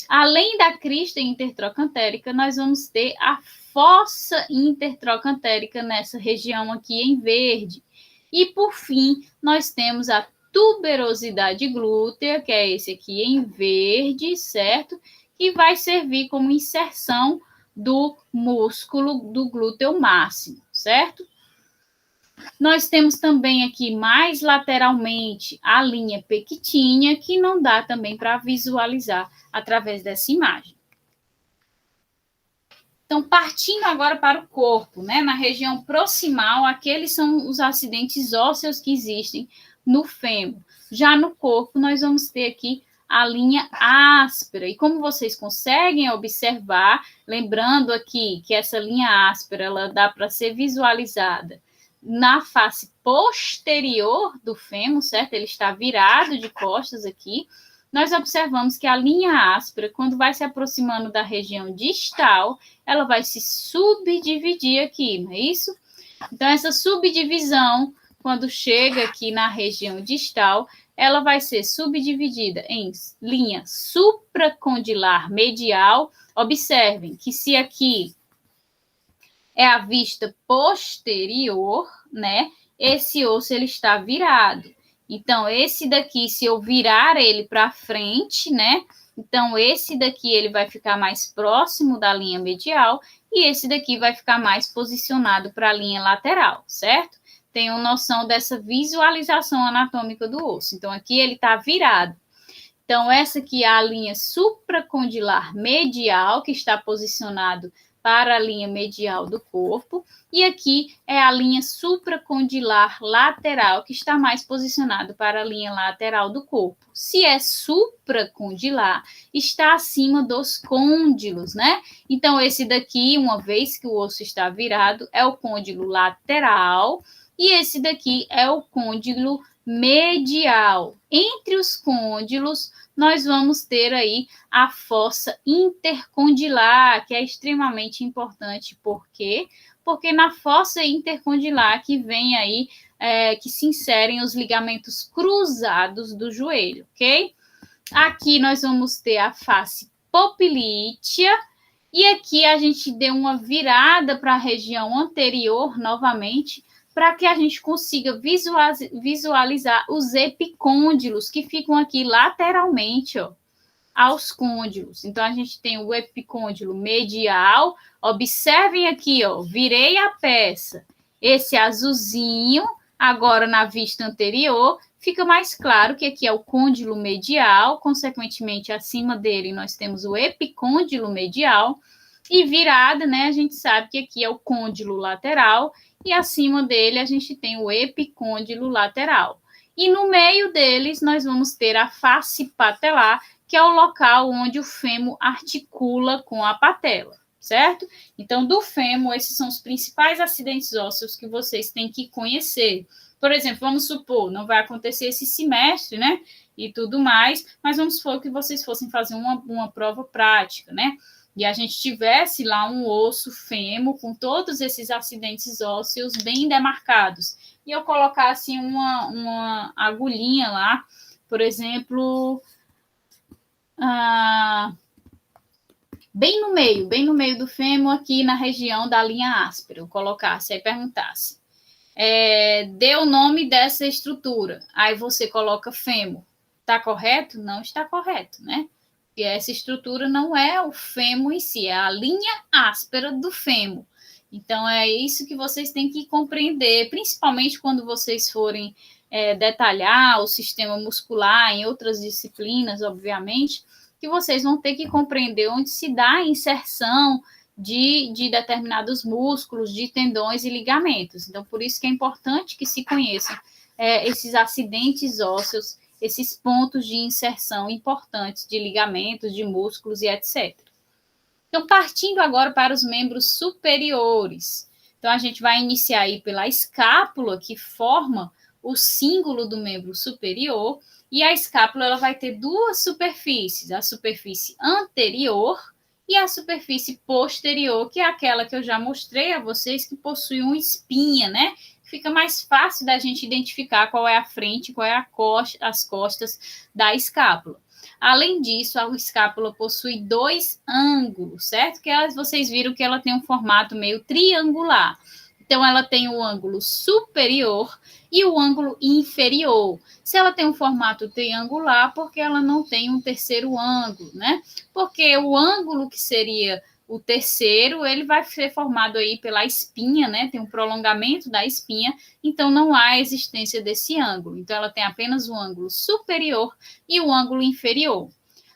A: Além da crista intertrocantérica, nós vamos ter a fossa intertrocantérica nessa região aqui em verde. E, por fim, nós temos a tuberosidade glútea, que é esse aqui em verde, certo? Que vai servir como inserção do músculo do glúteo máximo, certo? Nós temos também aqui mais lateralmente a linha pectínea, que não dá também para visualizar através dessa imagem. Então, partindo agora para o corpo, né? Na região proximal, aqueles são os acidentes ósseos que existem no fêmur. Já no corpo, nós vamos ter aqui a linha áspera. E como vocês conseguem observar, lembrando aqui que essa linha áspera, ela dá para ser visualizada na face posterior do fêmur, certo? Ele está virado de costas aqui. Nós observamos que a linha áspera, quando vai se aproximando da região distal, ela vai se subdividir aqui, não é isso? Então, essa subdivisão, quando chega aqui na região distal, ela vai ser subdividida em linha supracondilar medial. Observem que se aqui é a vista posterior, né? Esse osso ele está virado. Então, esse daqui, se eu virar ele para frente, né? Então, esse daqui ele vai ficar mais próximo da linha medial e esse daqui vai ficar mais posicionado para a linha lateral, certo? Tenham noção dessa visualização anatômica do osso. Então, aqui ele está virado. Então, essa aqui é a linha supracondilar medial, que está posicionado para a linha medial do corpo, e aqui é a linha supracondilar lateral, que está mais posicionado para a linha lateral do corpo. Se é supracondilar, está acima dos côndilos, né? Então, esse daqui, uma vez que o osso está virado, é o côndilo lateral, e esse daqui é o côndilo medial. Entre os côndilos, nós vamos ter aí a fossa intercondilar, que é extremamente importante. Por quê? Porque na fossa intercondilar que vem aí, que se inserem os ligamentos cruzados do joelho, ok? Aqui nós vamos ter a face popilítea, e aqui a gente deu uma virada para a região anterior novamente, para que a gente consiga visualizar os epicôndilos que ficam aqui lateralmente, ó. aos côndilos. Então, a gente tem o epicôndilo medial. Observem aqui, ó, virei a peça. Esse azulzinho, agora na vista anterior, fica mais claro que aqui é o côndilo medial, consequentemente, acima dele nós temos o epicôndilo medial, e virada, né, a gente sabe que aqui é o côndilo lateral, e acima dele a gente tem o epicôndilo lateral. E no meio deles nós vamos ter a face patelar, que é o local onde o fêmur articula com a patela, certo? Então, do fêmur, esses são os principais acidentes ósseos que vocês têm que conhecer. Por exemplo, vamos supor, não vai acontecer esse semestre, né? E tudo mais, mas vamos supor que vocês fossem fazer uma prova prática, né? E a gente tivesse lá um osso fêmur com todos esses acidentes ósseos bem demarcados. E eu colocasse uma agulhinha lá, por exemplo, bem no meio do fêmur, aqui na região da linha áspera, eu colocasse, aí perguntasse, dê o nome dessa estrutura, aí você coloca fêmur, está correto? Não está correto, né? E essa estrutura não é o fêmur em si, é a linha áspera do fêmur. Então, é isso que vocês têm que compreender, principalmente quando vocês forem detalhar o sistema muscular em outras disciplinas, obviamente, que vocês vão ter que compreender onde se dá a inserção de determinados músculos, de tendões e ligamentos. Então, por isso que é importante que se conheçam esses acidentes ósseos, esses pontos de inserção importantes de ligamentos, de músculos e etc. Então, partindo agora para os membros superiores. Então, a gente vai iniciar aí pela escápula, que forma o símbolo do membro superior, e a escápula ela vai ter duas superfícies, a superfície anterior e a superfície posterior, que é aquela que eu já mostrei a vocês, que possui uma espinha, né? Fica mais fácil da gente identificar qual é a frente, qual é as costas da escápula. Além disso, a escápula possui dois ângulos, certo? Que vocês viram que ela tem um formato meio triangular. Então, ela tem o ângulo superior e o ângulo inferior. Se ela tem um formato triangular, porque ela não tem um terceiro ângulo, né? Porque o ângulo que seria o terceiro, ele vai ser formado aí pela espinha, né? Tem um prolongamento da espinha, então não há existência desse ângulo. Então, ela tem apenas o ângulo superior e o ângulo inferior.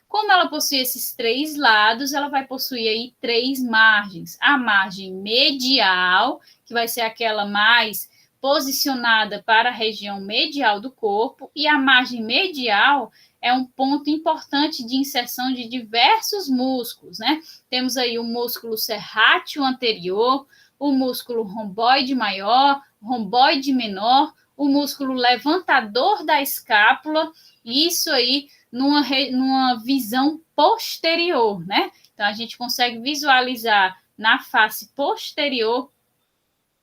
A: Como ela possui esses três lados, ela vai possuir aí três margens. A margem medial, que vai ser aquela mais posicionada para a região medial do corpo, e a margem medial é um ponto importante de inserção de diversos músculos, né? Temos aí o músculo serrátil anterior, o músculo romboide maior, romboide menor, o músculo levantador da escápula, e isso aí numa visão posterior, né? Então, a gente consegue visualizar na face posterior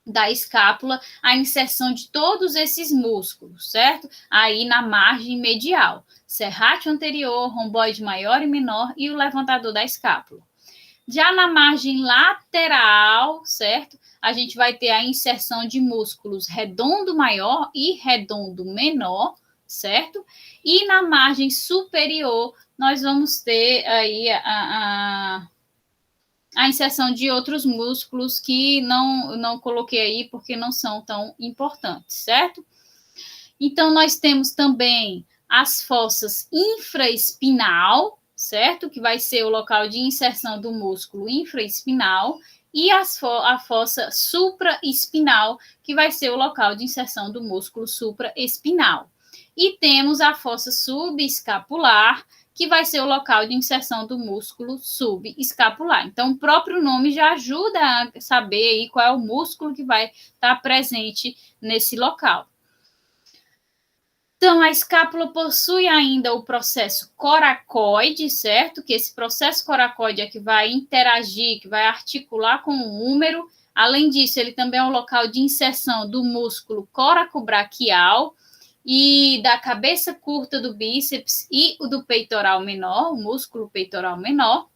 A: da escápula a inserção de todos esses músculos, certo? Aí na margem medial, serrátil anterior, romboide maior e menor e o levantador da escápula. Já na margem lateral, certo? A gente vai ter a inserção de músculos redondo maior e redondo menor, certo? E na margem superior, nós vamos ter aí a inserção de outros músculos que não coloquei aí porque não são tão importantes, certo? Então, nós temos também as fossas infraespinal, certo? Que vai ser o local de inserção do músculo infraespinal, e a fossa supraespinal, que vai ser o local de inserção do músculo supraespinal. E temos a fossa subescapular, que vai ser o local de inserção do músculo subescapular. Então, o próprio nome já ajuda a saber aí qual é o músculo que vai estar presente nesse local. Então, a escápula possui ainda o processo coracoide, certo? Que esse processo coracoide é que vai interagir, que vai articular com o húmero. Além disso, ele também é um local de inserção do músculo coracobraquial e da cabeça curta do bíceps e o do peitoral menor, o músculo peitoral menor.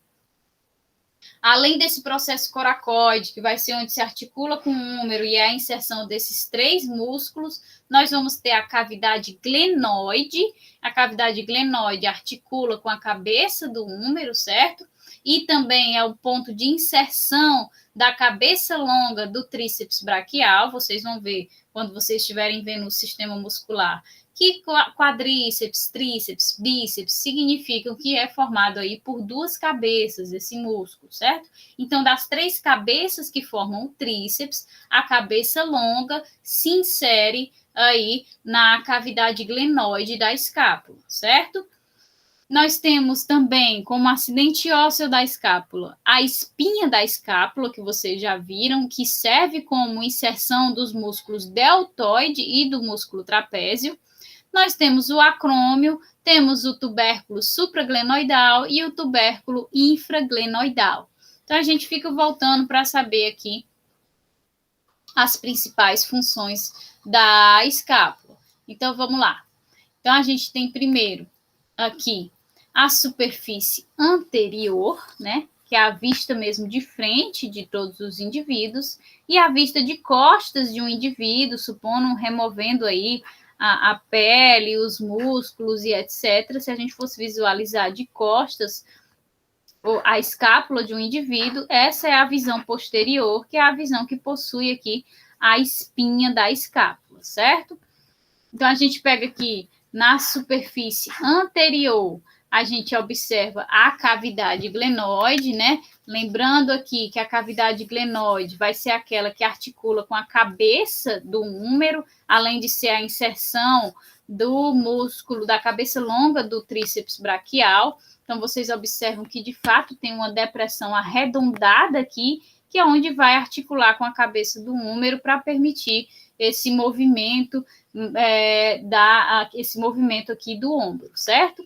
A: Além desse processo coracoide, que vai ser onde se articula com o úmero e é a inserção desses 3 músculos, nós vamos ter a cavidade glenoide. A cavidade glenoide articula com a cabeça do úmero, certo? E também é o ponto de inserção da cabeça longa do tríceps braquial. Vocês vão ver quando vocês estiverem vendo o sistema muscular que quadríceps, tríceps, bíceps significam que é formado aí por 2 cabeças esse músculo, certo? Então, das 3 cabeças que formam o tríceps, a cabeça longa se insere aí na cavidade glenoide da escápula, certo? Nós temos também, como acidente ósseo da escápula, a espinha da escápula, que vocês já viram, que serve como inserção dos músculos deltoide e do músculo trapézio. Nós temos o acrômio, temos o tubérculo supraglenoidal e o tubérculo infraglenoidal. Então, a gente fica voltando para saber aqui as principais funções da escápula. Então, vamos lá. Então, a gente tem primeiro aqui a superfície anterior, né? Que é a vista mesmo de frente de todos os indivíduos, e a vista de costas de um indivíduo, supondo removendo aí a pele, os músculos e etc. Se a gente fosse visualizar de costas a escápula de um indivíduo, essa é a visão posterior, que é a visão que possui aqui a espinha da escápula, certo? Então, a gente pega aqui na superfície anterior, a gente observa a cavidade glenoide, né? Lembrando aqui que a cavidade glenoide vai ser aquela que articula com a cabeça do úmero, além de ser a inserção do músculo da cabeça longa do tríceps braquial. Então, vocês observam que, de fato, tem uma depressão arredondada aqui, que é onde vai articular com a cabeça do úmero para permitir esse movimento, esse movimento aqui do ombro, certo?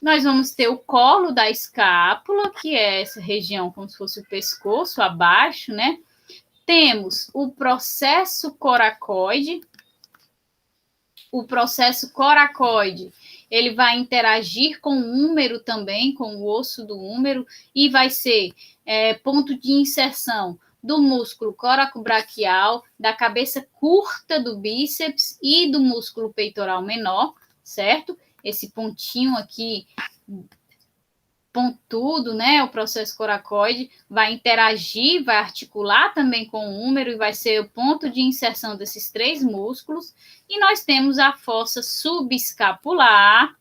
A: Nós vamos ter o colo da escápula, que é essa região como se fosse o pescoço abaixo, né? Temos o processo coracoide. O processo coracoide, ele vai interagir com o úmero também, com o osso do úmero, e vai ser ponto de inserção do músculo coracobraquial, da cabeça curta do bíceps e do músculo peitoral menor, certo? Esse pontinho aqui pontudo, né? O processo coracoide vai interagir, vai articular também com o úmero e vai ser o ponto de inserção desses 3 músculos. E nós temos a fossa subescapular,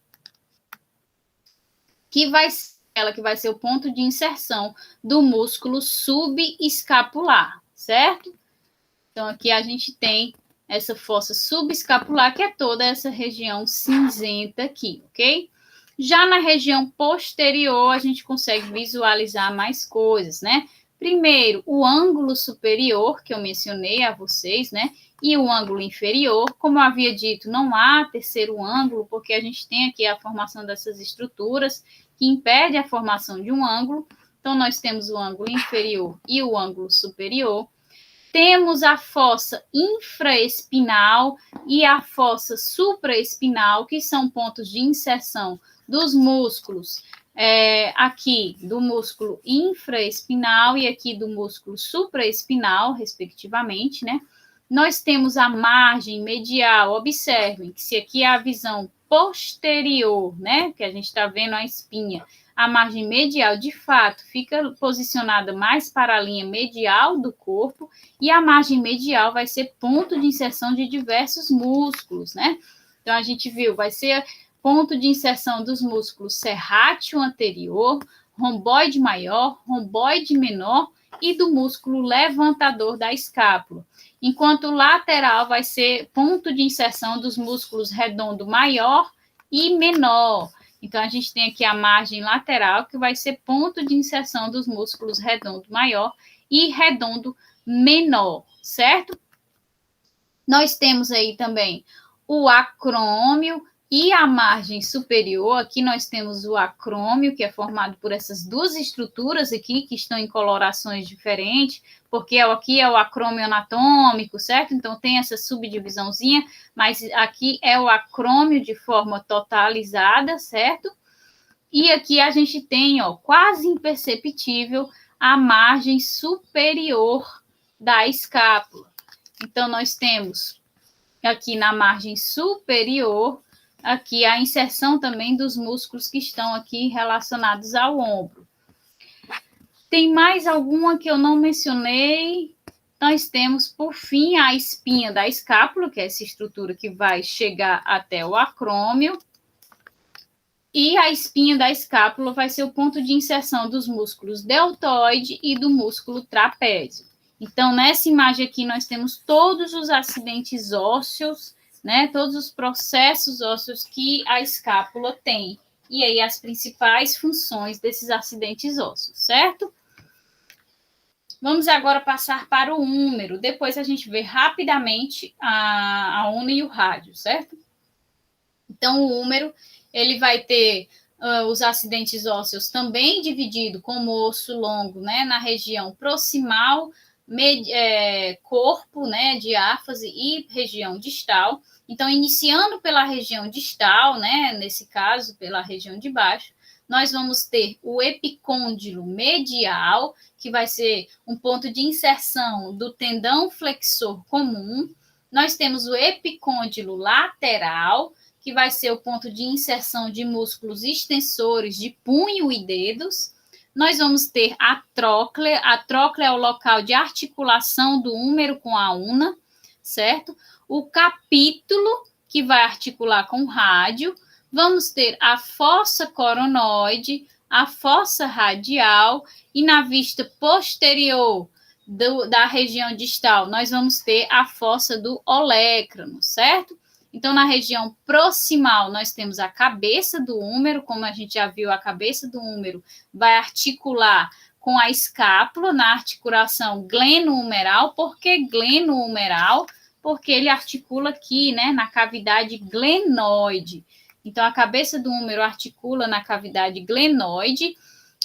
A: que vai ser o ponto de inserção do músculo subescapular, certo? Então, aqui a gente tem essa fossa subescapular, que é toda essa região cinzenta aqui, ok? Já na região posterior, a gente consegue visualizar mais coisas, né? Primeiro, o ângulo superior, que eu mencionei a vocês, né? E o ângulo inferior. Como eu havia dito, não há terceiro ângulo, porque a gente tem aqui a formação dessas estruturas que impede a formação de um ângulo. Então, nós temos o ângulo inferior e o ângulo superior. Temos a fossa infraespinal e a fossa supraespinal, que são pontos de inserção dos músculos aqui do músculo infraespinal e aqui do músculo supraespinal, respectivamente, né? Nós temos a margem medial, observem que se aqui é a visão posterior, né? Que a gente está vendo a espinha, a margem medial, de fato, fica posicionada mais para a linha medial do corpo, e a margem medial vai ser ponto de inserção de diversos músculos, né? Então, a gente viu, vai ser ponto de inserção dos músculos serrátil anterior, romboide maior, romboide menor e do músculo levantador da escápula. Enquanto o lateral vai ser ponto de inserção dos músculos redondo maior e menor. Então, a gente tem aqui a margem lateral, que vai ser ponto de inserção dos músculos redondo maior e redondo menor, certo? Nós temos aí também o acrômio e a margem superior. Aqui nós temos o acrômio, que é formado por essas 2 estruturas aqui, que estão em colorações diferentes, porque aqui é o acrômio anatômico, certo? Então, tem essa subdivisãozinha, mas aqui é o acrômio de forma totalizada, certo? E aqui a gente tem, ó, quase imperceptível, a margem superior da escápula. Então, nós temos aqui na margem superior, aqui a inserção também dos músculos que estão aqui relacionados ao ombro. Tem mais alguma que eu não mencionei? Nós temos, por fim, a espinha da escápula, que é essa estrutura que vai chegar até o acrômio. E a espinha da escápula vai ser o ponto de inserção dos músculos deltoide e do músculo trapézio. Então, nessa imagem aqui, nós temos todos os acidentes ósseos, né? Todos os processos ósseos que a escápula tem. E aí, as principais funções desses acidentes ósseos, certo? Vamos agora passar para o húmero. Depois a gente vê rapidamente a una e o rádio, certo? Então, o húmero, ele vai ter os acidentes ósseos também dividido como osso longo, né, na região proximal, corpo, né, diáfase e região distal. Então, iniciando pela região distal, né, nesse caso, pela região de baixo, nós vamos ter o epicôndilo medial, que vai ser um ponto de inserção do tendão flexor comum. Nós temos o epicôndilo lateral, que vai ser o ponto de inserção de músculos extensores de punho e dedos. Nós vamos ter a tróclea. A tróclea é o local de articulação do húmero com a una, certo? O capítulo, que vai articular com o rádio. Vamos ter a fossa coronoide, a fossa radial, e na vista posterior da região distal, nós vamos ter a fossa do olecrano, certo? Então, na região proximal, nós temos a cabeça do húmero, como a gente já viu, a cabeça do húmero vai articular com a escápula na articulação gleno-humeral. Por que gleno-humeral? Porque ele articula aqui, né, na cavidade glenoide. Então, a cabeça do húmero articula na cavidade glenoide.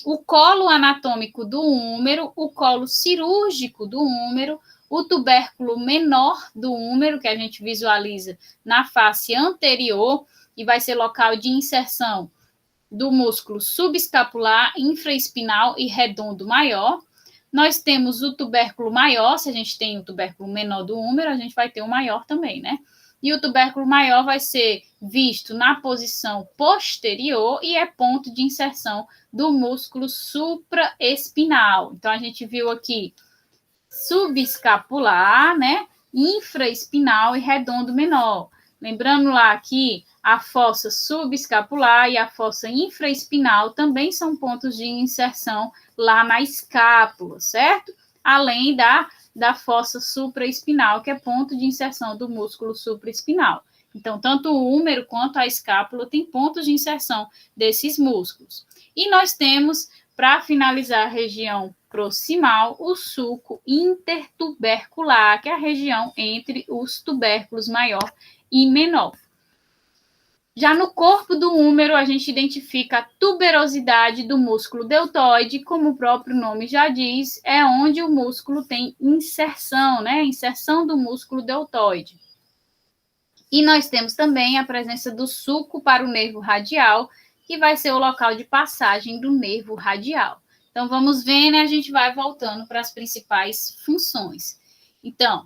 A: O colo anatômico do húmero, o colo cirúrgico do húmero, o tubérculo menor do húmero, que a gente visualiza na face anterior, e vai ser local de inserção do músculo subescapular, infraespinal e redondo maior. Nós temos o tubérculo maior, se a gente tem o tubérculo menor do húmero, a gente vai ter o maior também, né? E o tubérculo maior vai ser visto na posição posterior e é ponto de inserção do músculo supraespinal. Então, a gente viu aqui subescapular, né? Infraespinal e redondo menor. Lembrando lá que a fossa subescapular e a fossa infraespinal também são pontos de inserção lá na escápula, certo? Além da fossa supraespinal, que é ponto de inserção do músculo supraespinal. Então, tanto o húmero quanto a escápula tem pontos de inserção desses músculos. E nós temos, para finalizar a região proximal, o sulco intertubercular, que é a região entre os tubérculos maior e menor. Já no corpo do húmero, a gente identifica a tuberosidade do músculo deltoide, como o próprio nome já diz, é onde o músculo tem inserção, né? Inserção do músculo deltoide. E nós temos também a presença do sulco para o nervo radial, que vai ser o local de passagem do nervo radial. Então, vamos vendo e a gente vai voltando para as principais funções. Então,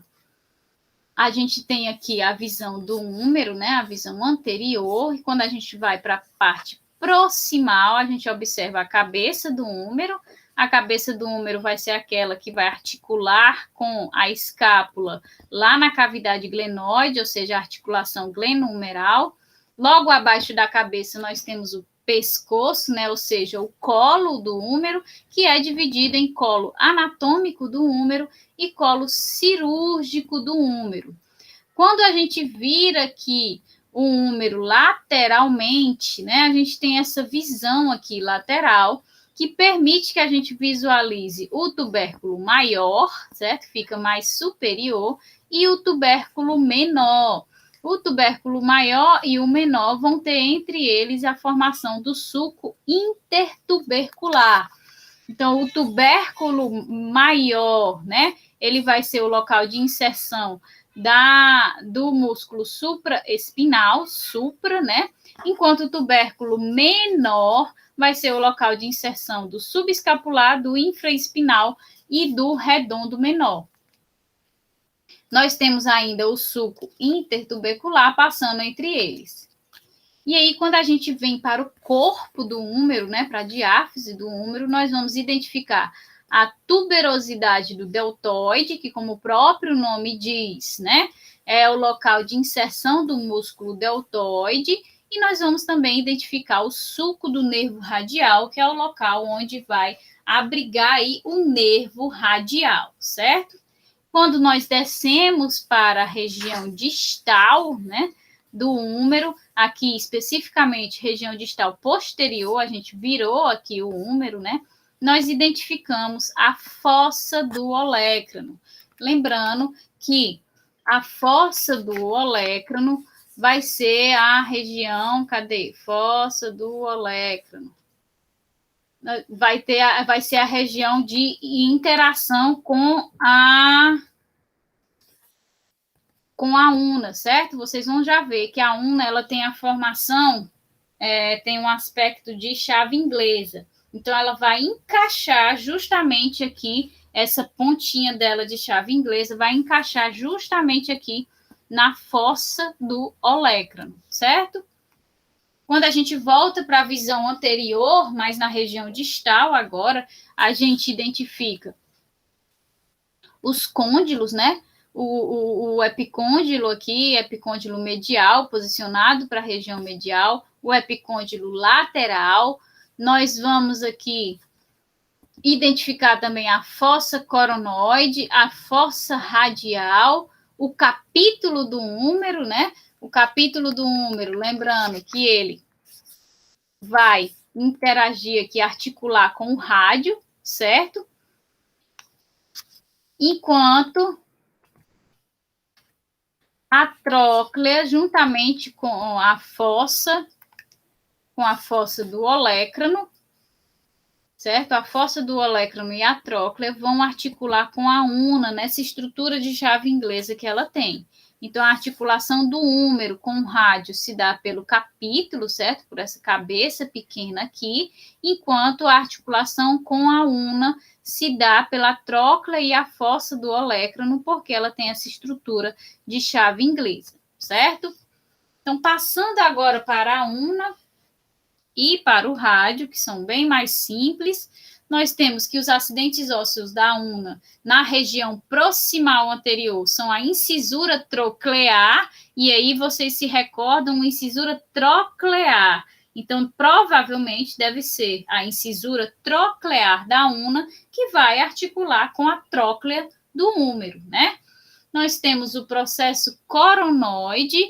A: a gente tem aqui a visão do húmero, né? A visão anterior. E quando a gente vai para a parte proximal, a gente observa a cabeça do húmero. A cabeça do húmero vai ser aquela que vai articular com a escápula lá na cavidade glenoide, ou seja, a articulação gleno-humeral. Logo abaixo da cabeça, nós temos o pescoço, né, ou seja, o colo do húmero, que é dividido em colo anatômico do húmero e colo cirúrgico do húmero. Quando a gente vira aqui o húmero lateralmente, né, a gente tem essa visão aqui lateral, que permite que a gente visualize o tubérculo maior, certo? Fica mais superior, e o tubérculo menor. O tubérculo maior e o menor vão ter entre eles a formação do sulco intertubercular. Então, o tubérculo maior, né? Ele vai ser o local de inserção do músculo supraespinal, supra, né? Enquanto o tubérculo menor vai ser o local de inserção do subescapular, do infraespinal e do redondo menor. Nós temos ainda o sulco intertubercular passando entre eles. E aí, quando a gente vem para o corpo do húmero, né, para a diáfise do húmero, nós vamos identificar a tuberosidade do deltoide, que, como o próprio nome diz, né, é o local de inserção do músculo deltoide, e nós vamos também identificar o sulco do nervo radial, que é o local onde vai abrigar aí o nervo radial, certo? Quando nós descemos para a região distal, né, do húmero, aqui especificamente região distal posterior, a gente virou aqui o húmero, né? Nós identificamos a fossa do olécrano. Lembrando que a fossa do olécrano vai ser a região, cadê? Fossa do olécrano. Vai ser a região de interação com a una, certo? Vocês vão já ver que a una, ela tem a formação, tem um aspecto de chave inglesa. Então, ela vai encaixar justamente aqui, essa pontinha dela de chave inglesa, vai encaixar justamente aqui na fossa do olécrano, certo? Quando a gente volta para a visão anterior, mas na região distal agora, a gente identifica os côndilos, né? O epicôndilo aqui, epicôndilo medial, posicionado para a região medial, o epicôndilo lateral. Nós vamos aqui identificar também a fossa coronoide, a fossa radial, o capítulo do húmero, né? O capítulo do húmero, lembrando que ele vai interagir aqui, articular com o rádio, certo? Enquanto a tróclea, juntamente com a fossa do olécrano, certo? A fossa do olécrano e a tróclea vão articular com a una nessa estrutura de chave inglesa que ela tem. Então, a articulação do húmero com o rádio se dá pelo capítulo, certo? Por essa cabeça pequena aqui, enquanto a articulação com a una se dá pela tróclea e a fossa do olécrano, porque ela tem essa estrutura de chave inglesa, certo? Então, passando agora para a una e para o rádio, que são bem mais simples, nós temos que os acidentes ósseos da una na região proximal anterior são a incisura troclear, e aí vocês se recordam uma incisura troclear. Então, provavelmente deve ser a incisura troclear da una que vai articular com a tróclea do húmero, né? Nós temos o processo coronoide,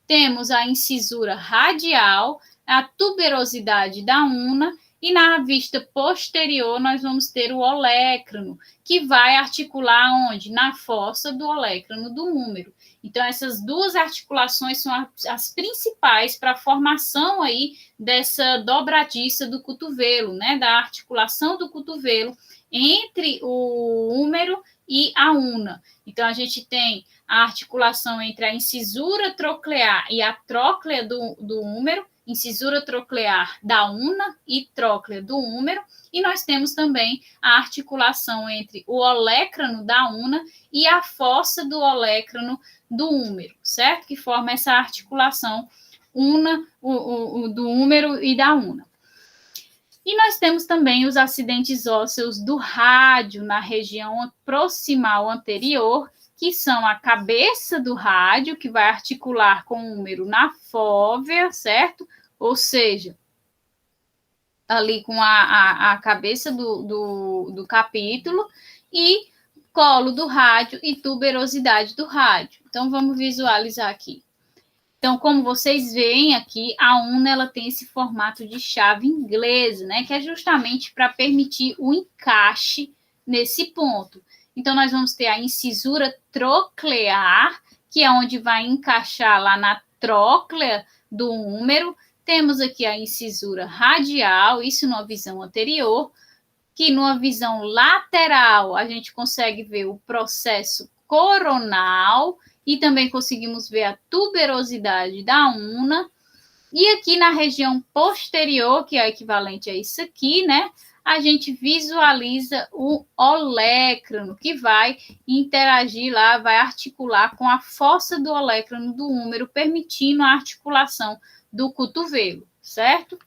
A: temos a incisura radial, a tuberosidade da una, e na vista posterior nós vamos ter o olécrano, que vai articular onde? Na fossa do olécrano do húmero. Então, essas duas articulações são as principais para a formação aí dessa dobradiça do cotovelo, né? Da articulação do cotovelo entre o húmero e a una. Então, a gente tem a articulação entre a incisura troclear e a tróclea do húmero, incisura troclear da una e tróclea do húmero, e nós temos também a articulação entre o olécrano da una e a fossa do olécrano do húmero, certo? Que forma essa articulação do húmero e da una. E nós temos também os acidentes ósseos do rádio na região proximal anterior, que são a cabeça do rádio, que vai articular com o húmero na fóvea, certo? Ou seja, ali com a cabeça do capítulo, e colo do rádio e tuberosidade do rádio. Então, vamos visualizar aqui. Então, como vocês veem aqui, a una ela tem esse formato de chave inglesa, né? Que é justamente para permitir o encaixe nesse ponto. Então, nós vamos ter a incisura troclear, que é onde vai encaixar lá na tróclea do húmero. Temos aqui a incisura radial, isso numa visão anterior, que numa visão lateral a gente consegue ver o processo coronal, e também conseguimos ver a tuberosidade da una. E aqui na região posterior, que é equivalente a isso aqui, né? A gente visualiza o olécrano, que vai interagir lá, vai articular com a fossa do olécrano do húmero, permitindo a articulação do cotovelo, certo?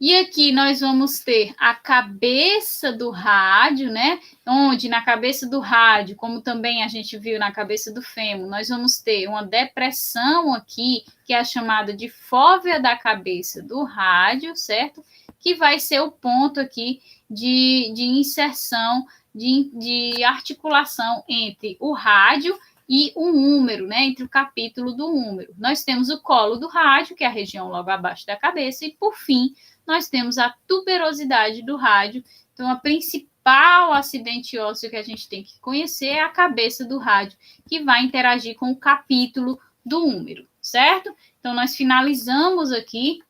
A: E aqui nós vamos ter a cabeça do rádio, né? Onde na cabeça do rádio, como também a gente viu na cabeça do fêmur, nós vamos ter uma depressão aqui, que é a chamada de fóvea da cabeça do rádio, certo? Que vai ser o ponto aqui de inserção, de articulação entre o rádio e o húmero, né? Entre o capítulo do húmero. Nós temos o colo do rádio, que é a região logo abaixo da cabeça, e por fim, nós temos a tuberosidade do rádio. Então, a principal acidente ósseo que a gente tem que conhecer é a cabeça do rádio, que vai interagir com o capítulo do húmero, certo? Então, nós finalizamos aqui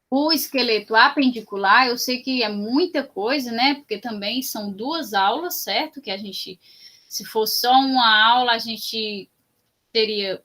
A: o esqueleto apendicular. Eu sei que é muita coisa, né? Porque também são 2 aulas, certo? Que a gente, se fosse só uma aula, a gente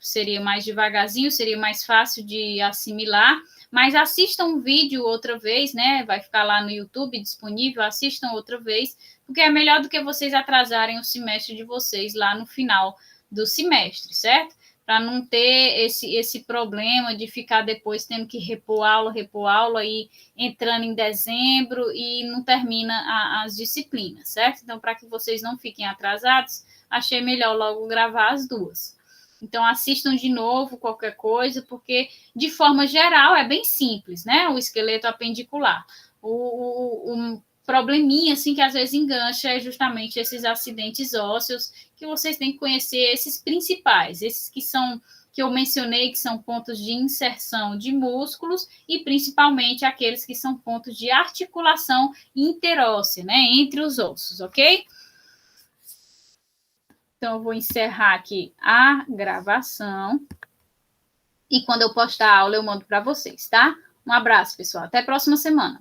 A: seria mais devagarzinho, seria mais fácil de assimilar. Mas assistam um vídeo outra vez, né? Vai ficar lá no YouTube disponível, assistam outra vez, porque é melhor do que vocês atrasarem o semestre de vocês lá no final do semestre, certo? Para não ter esse problema de ficar depois tendo que repor aula e entrando em dezembro e não termina as disciplinas, certo? Então, para que vocês não fiquem atrasados, achei melhor logo gravar as 2. Então, assistam de novo qualquer coisa, porque, de forma geral, é bem simples, né? O esqueleto apendicular. O probleminha, assim, que às vezes engancha é justamente esses acidentes ósseos, que vocês têm que conhecer esses principais, esses que eu mencionei, que são pontos de inserção de músculos, e principalmente aqueles que são pontos de articulação interóssea, né? Entre os ossos, ok? Então, eu vou encerrar aqui a gravação. E quando eu postar a aula, eu mando para vocês, tá? Um abraço, pessoal. Até a próxima semana.